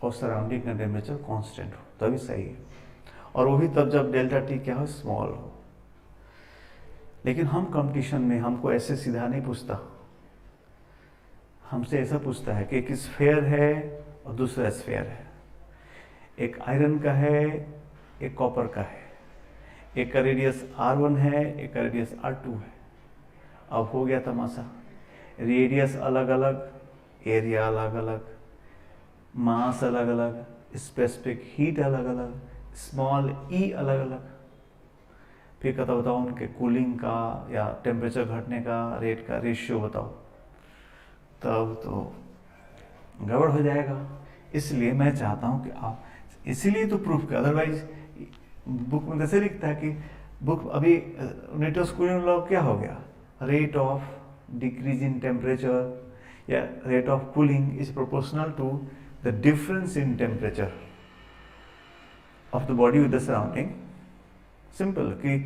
और surrounding का टेम्परेचर कांस्टेंट हो, तभी सही है। और वो भी तब जब डेल्टा टी क्या हो, स्मॉल हो। लेकिन हम कंपटीशन में हमको ऐसे सीधा नहीं पूछता, हमसे ऐसा पूछता है कि एक स्फेयर है और दूसरा स्फेयर है, एक आयरन का है, एक कॉपर का है, एक का रेडियस R1 है, एक का रेडियस R2 है। अब हो गया तमाशा, रेडियस अलग अलग, एरिया अलग अलग, मास अलग अलग, स्पेसिफिक हीट अलग अलग, स्मॉल ई अलग अलग। फिर कहता बताओ उनके कूलिंग का या टेम्परेचर घटने का रेट का रेशियो बताओ, तब तो गड़बड़ हो जाएगा। इसलिए मैं चाहता हूं कि आप, इसीलिए तो प्रूफ कर, अदरवाइज बुक में कैसे लिखता है कि बुक अभी न्यूटन्स कूलिंग लॉ क्या हो गया, rate of decrease in temperature या rate of cooling is proportional to the difference in temperature of the body with the surrounding. Simple कि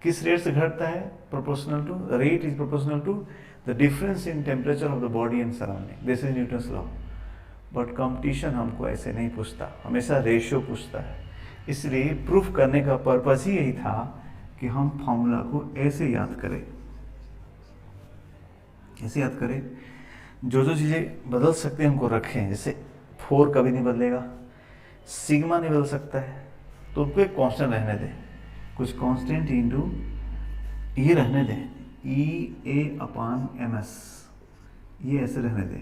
किस रेट से घटता है, proportional to, rate is proportional to the difference in temperature of the body and surrounding. This is Newton's law. But competition हमको ऐसे नहीं पूछता, हमेशा रेशियो पूछता है। इसलिए प्रूफ करने का पर्पस ही यही था कि हम फॉर्मूला को ऐसे याद करें, ऐसे याद करें, जो जो चीज़ें बदल सकते हैं उनको रखें। जैसे 4 कभी नहीं बदलेगा, सिग्मा नहीं बदल सकता है, तो उनको एक कांस्टेंट रहने दें, कुछ कांस्टेंट इनटू ये रहने दें, E/A/ms, ये ऐसे रहने दें।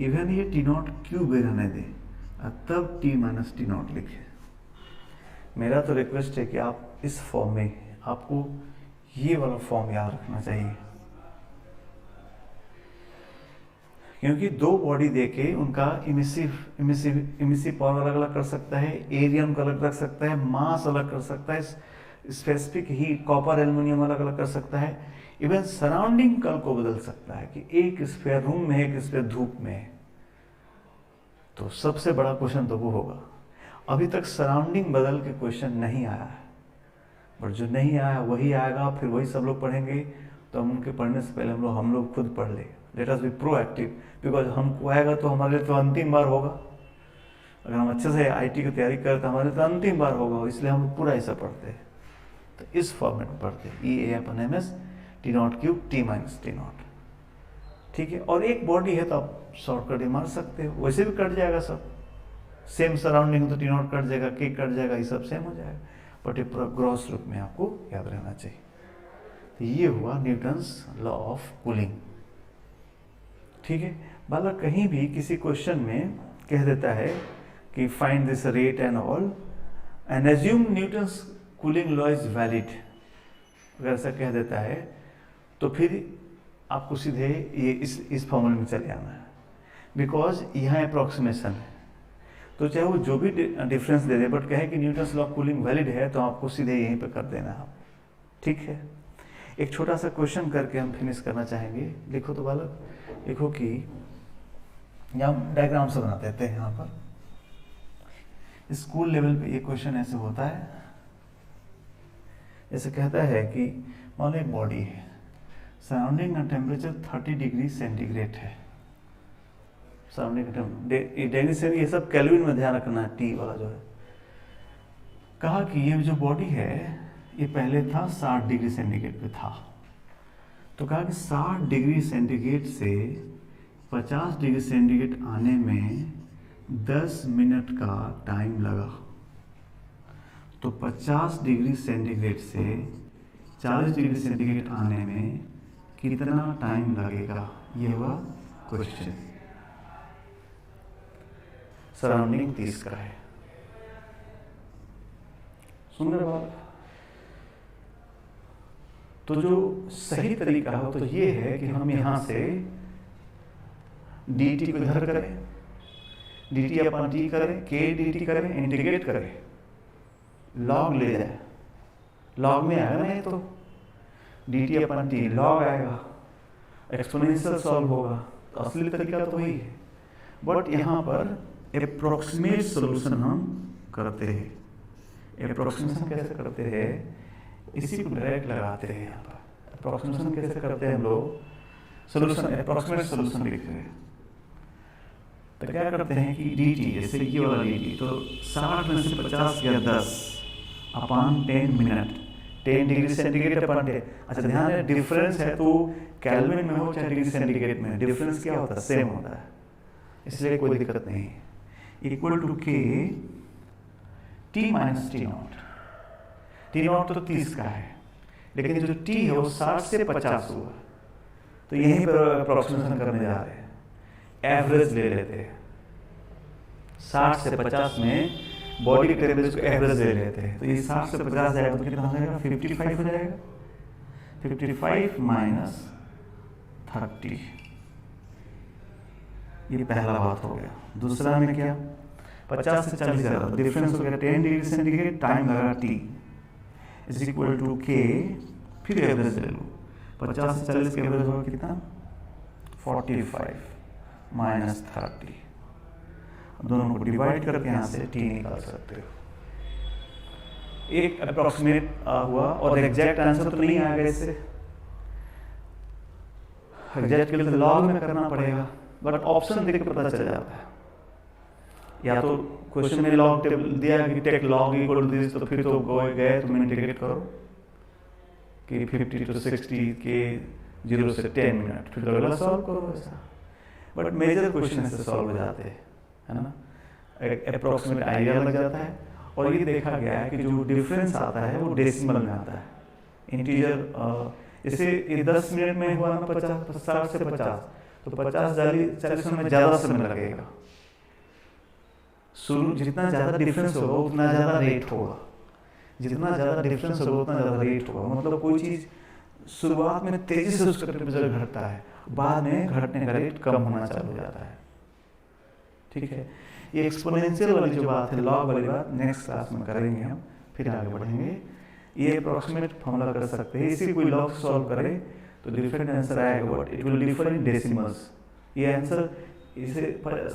इवन ये T0 क्यूब रहने दें, तब T माइनस T0 लिखें। मेरा तो रिक्वेस्ट है कि आप इस फॉर्म में, आपको ये वाला फॉर्म याद रखना चाहिए, क्योंकि दो बॉडी देके उनका इमिसिव पावर अलग अलग कर सकता है, एरिया उनका अलग रख सकता है, मास अलग कर सकता है, स्पेसिफिक हीट, कॉपर एल्युमिनियम अलग अलग कर सकता है, इवन सराउंडिंग कल को बदल सकता है कि एक स्फीयर रूम में है, एक स्फीयर धूप में है। तो सबसे बड़ा क्वेश्चन तो वो होगा। अभी तक सराउंडिंग बदल के क्वेश्चन नहीं आया है, बट जो नहीं आया वही आएगा, फिर वही सब लोग पढ़ेंगे। तो हम उनके पढ़ने से पहले हम लोग खुद पढ़ ले। Let us be proactive, because हमको आएगा तो हमारे लिए तो अंतिम बार होगा। अगर हम अच्छे से आईटी की तैयारी करें तो हमारे लिए तो अंतिम बार होगा, इसलिए हम पूरा ऐसा पढ़ते हैं। तो इस फॉर्मेट में पढ़ते हैं, E/A/ms T0 cube T minus T0, ठीक है। और एक बॉडी है तो आप शॉर्टकट ही मार सकते हो, वैसे भी कट जाएगा सब, सेम सराउंडिंग तो T0 कट जाएगा, K कट जाएगा, ये सब सेम हो जाएगा। बट ये पूरा ग्रॉस रूप में आपको याद रहना चाहिए। तो ये हुआ न्यूटन्स लॉ ऑफ कूलिंग, ठीक है। बालक कहीं भी किसी क्वेश्चन में कह देता है कि find this rate and all and assume Newton's cooling law is valid, अगर ऐसा कह देता है तो फिर आपको सीधे ये इस फॉर्मूले में चले आना है, बिकॉज यहाँ अप्रॉक्सीमेशन है। तो चाहे वो जो भी डिफरेंस दे दे, बट कहे कि Newton's law of cooling valid है, तो आपको सीधे यहीं पे कर देना है, ठीक है। एक छोटा सा क्वेश्चन करके हम फिनिश करना चाहेंगे। लिखो तो बालक, लिखो कि यहाँ डायग्राम से बना देते हैं। यहाँ पर स्कूल लेवल पे ये क्वेश्चन ऐसे होता है, जैसे कहता है कि मान लो एक बॉडी है, सराउंडिंग का टेम्परेचर 30 डिग्री सेंटीग्रेड है। सराउंडिंग डिग्री से ये सब केल्विन में ध्यान रखना है, टी वाला जो है। कहा कि ये जो बॉडी है ये पहले था 60 डिग्री सेंटीग्रेड पे था, तो कहा कि 60 डिग्री सेंटीग्रेड से 50 डिग्री सेंटीग्रेड आने में 10 मिनट का टाइम लगा। तो 50 डिग्री सेंटीग्रेड से 40 डिग्री सेंटीग्रेड आने में कितना टाइम लगेगा, ये हुआ क्वेश्चन। सराउंडिंग 30 का है। सुन रहे बात? तो जो सही तरीका हो तो ये है कि हम यहां से dt को इधर करें, dt अपन t करें, k dt करें, इंटीग्रेट करें, log ले जाए, log में आएगा ना ये तो dt अपन t log आएगा, एक्सपोनेंशियल सॉल्व होगा। तो असली तरीका तो वही है, बट यहाँ पर अप्रोक्सीमेट सोल्यूशन हम करते हैं। अप्रोक्सीमेशन कैसे करते हैं? इसी को डायरेक्ट लगाते हैं। यहाँ पर अप्रोक्सीमेशन कैसे करते हैं हम लोग? सोल्यूशन अप्रोक्सीमेट सोल्यूशन लिखते हैं तो क्या करते हैं कि dt जैसे ये वाला dt, तो 60 में से 50 या 10 upon 10 minute, 10 degree centigrade upon 10। अच्छा ध्यान है, डिफरेंस है तो केल्विन में हो चाहे डिग्री सेंटीग्रेड में, डिफरेंस क्या होता है? सेम होता है, इसलिए कोई दिक्कत नहीं है। Equal to k t minus T naught. T naught तो 30 का है, लेकिन जो t है वो 60 से 50 हुआ, तो यहीं पर अप्रोक्सीमेशन करने जा रहे हैं। एवरेज ले लेते हैं, 60 से 50 में बॉडी के टेम्परेचर को एवरेज ले लेते हैं, तो ये 60 से 50 जाएगा तो कितना हो जाएगा? 55 हो जाएगा। 55 माइनस 30, ये पहला बात हो गया। दूसरा में क्या? 50 से 40 जाएगा तो डिफरेंस हो गया 10 डिग्री सेंटीग्रेड, टाइम लगा t is equal to k, फिर एवरेज ले लो, 50 से 40 के एवरेज होगा कितना? 45 माइनस 30। दोनों को डिवाइड करके यहाँ से t निकाल सकते हो। एक अप्रोक्सीमेट हुआ और एग्जैक्ट आंसर तो नहीं आएगा इससे, एग्जैक्ट के लिए तो लॉग में करना पड़ेगा, बट ऑप्शन देख के पता चल जाता है। या तो क्वेश्चन में लॉग टेबल दिया कि take log equal to this, तो फिर तो गए तुम इंटीग्रेट करो कि 50 to 60 के 0 से 10 मिनट, फिर तो अगला सॉल्व करो ऐसा। बट मेजर क्वेश्चन ऐसे सॉल्व हो जाते हैं, है ना, अप्रोक्सीमेट आइडिया लग जाता है। और ये देखा गया है कि जो डिफरेंस आता है वो डेसिमल में आता है। इंटीजर जैसे ये 10 मिनट में हुआ ना 50, 60 से 50, तो 50-40 में ज़्यादा समय लगेगा। शुरू जितना ज़्यादा डिफरेंस होगा उतना ज़्यादा रेट होगा, जितना ज़्यादा डिफरेंस होगा उतना ज़्यादा रेट होगा। मतलब कोई चीज़ शुरुआत में तेज़ी से उसका टेम्परेचर घटता है, बाद में घटने का रेट कम होना चालू हो जाता है। ठीक है, ये एक्सपोनेंशियल वाली जो बात है, लॉग वाली बात, नेक्स्ट क्लास में करेंगे हम, फिर आगे बढ़ेंगे। ये अप्रोक्सीमेट फॉर्मूला कर सकते हैं, इसी कोई लॉग सॉल्व करे तो डिफरेंट आंसर आएगा, but it will differ in decimals. ये आंसर इसे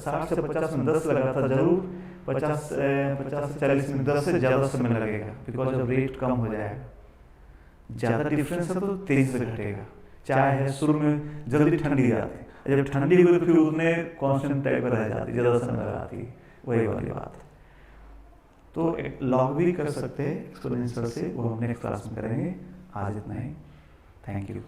60 से 50 में 10 लगा था, जरूर 50 से 40 में 10 से ज़्यादा समय लगेगा, बिकॉज जब रेट कम हो जाएगा। ज़्यादा डिफरेंस है तो तेज़ी से घटेगा। चाय है शुरू में जल्दी ठंडी आती है, जब ठंडी हुई फिर उतने कॉन्स्टेंट टाइप पर रह जाती, ज़्यादा समय लगाती, वही वाली बात है। तो एक लॉग भी कर सकते हैं एक्सपोनेंशियल से, वो हम नेक्स्ट क्लास में करेंगे। आज इतना ही, थैंक यू।